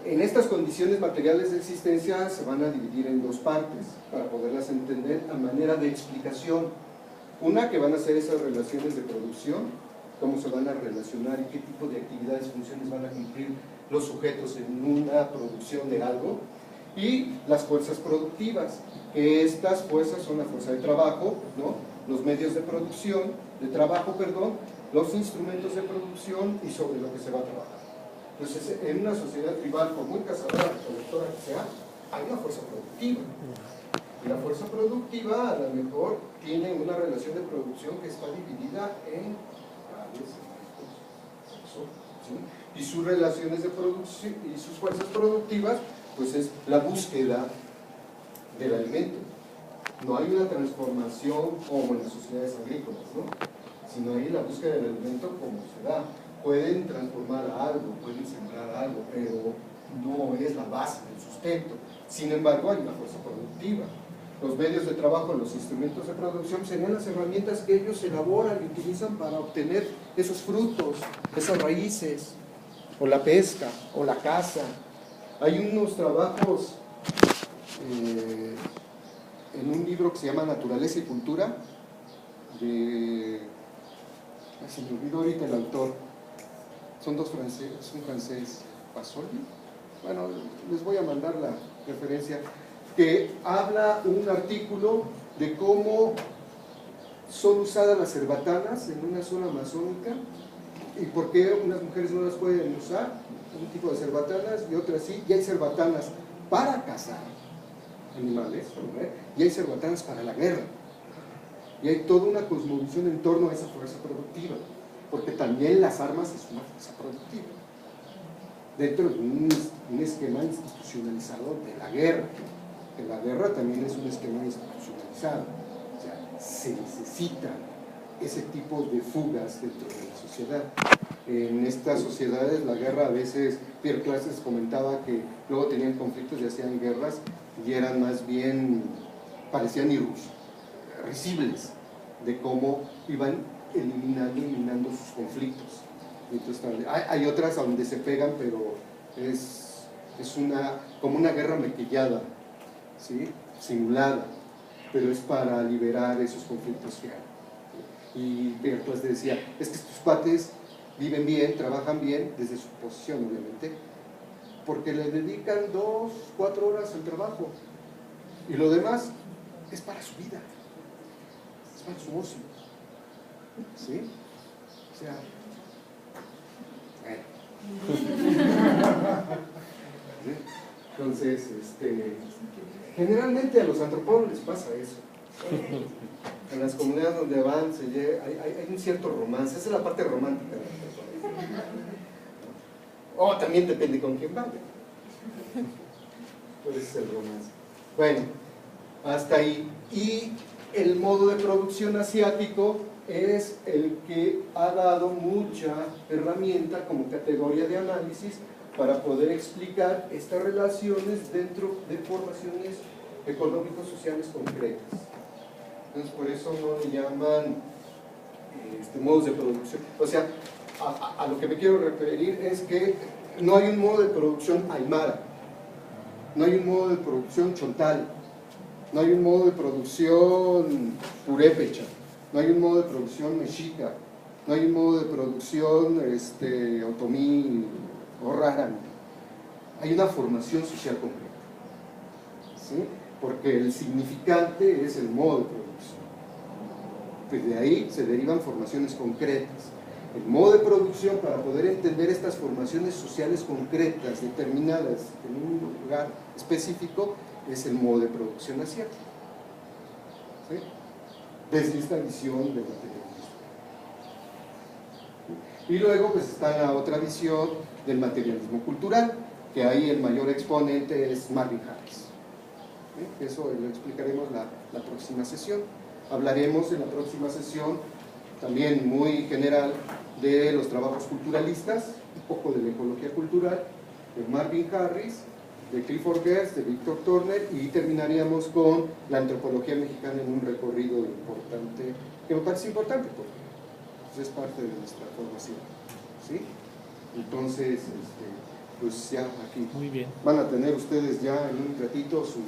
En estas condiciones materiales de existencia se van a dividir en dos partes para poderlas entender a manera de explicación. Una, que van a ser esas relaciones de producción, cómo se van a relacionar y qué tipo de actividades, funciones van a cumplir los sujetos en una producción de algo, y las fuerzas productivas, que estas fuerzas son la fuerza de trabajo, ¿no? Los medios de producción, de trabajo, perdón, los instrumentos de producción y sobre lo que se va a trabajar. Entonces, en una sociedad tribal, por muy cazadora, recolectora que sea, hay una fuerza productiva. Y la fuerza productiva, a lo mejor, tiene una relación de producción que está dividida en varios sexo, ¿sí? Y sus relaciones de producción y sus fuerzas productivas, pues es la búsqueda del alimento. No hay una transformación como en las sociedades agrícolas, ¿no? Sino hay la búsqueda del alimento como se da. Pueden transformar algo, pueden sembrar algo, pero no es la base del sustento. Sin embargo, hay una fuerza productiva. Los medios de trabajo, los instrumentos de producción serían las herramientas que ellos elaboran y utilizan para obtener esos frutos, esas raíces, o la pesca, o la caza. Hay unos trabajos en un libro que se llama Naturaleza y Cultura, se me olvidó ahorita el autor, son dos franceses, un francés, Pasolini, bueno, les voy a mandar la referencia, que habla un artículo de cómo son usadas las cerbatanas en una zona amazónica y por qué unas mujeres no las pueden usar, un tipo de cerbatanas y otras sí, y hay cerbatanas para cazar animales, y hay cerbatanas para la guerra. Y hay toda una cosmovisión en torno a esa fuerza productiva, porque también las armas es una fuerza productiva, dentro de un esquema institucionalizado de la guerra, que la guerra también es un esquema institucionalizado, o sea, se necesita ese tipo de fugas dentro de la sociedad. En estas sociedades la guerra a veces, Pierre Classes comentaba que luego tenían conflictos y hacían guerras y eran más bien, parecían irreversibles de cómo iban eliminando sus conflictos. Entonces, hay otras donde se pegan, pero es como una guerra maquillada, ¿sí? Simulada, pero es para liberar esos conflictos que hay. Y Pierre Classes decía, es que estos cuates viven bien, trabajan bien, desde su posición obviamente, porque le dedican 2, 4 horas al trabajo, y lo demás es para su vida, es para su ocio, ¿sí? O sea, ¿sí? Entonces, generalmente a los antropólogos les pasa eso. En las comunidades donde van, hay un cierto romance, esa es la parte romántica de la persona. O también depende con quién vaya. Pues ese es el romance. Bueno, hasta ahí. Y el modo de producción asiático es el que ha dado mucha herramienta como categoría de análisis para poder explicar estas relaciones dentro de formaciones económicos sociales concretas. Entonces, por eso no le llaman modos de producción. O sea, a lo que me quiero referir es que no hay un modo de producción aymara, no hay un modo de producción chontal, no hay un modo de producción purépecha, no hay un modo de producción mexica, no hay un modo de producción otomí o rárá. Hay una formación social completa, ¿sí? Porque el significante es el modo de producción. Pues de ahí se derivan formaciones concretas. El modo de producción, para poder entender estas formaciones sociales concretas, determinadas en un lugar específico, es el modo de producción asiático, ¿sí? Desde esta visión del materialismo. Y luego pues está la otra visión del materialismo cultural, que ahí el mayor exponente es Marvin Harris. ¿Sí? Eso lo explicaremos la próxima sesión. Hablaremos en la próxima sesión, también muy general, de los trabajos culturalistas, un poco de la ecología cultural, de Marvin Harris, de Clifford Geertz, de Victor Turner, y terminaríamos con la antropología mexicana en un recorrido importante, que me parece importante porque es parte de nuestra formación, ¿sí? Entonces, pues ya aquí Muy bien. van a tener ustedes ya en un ratito su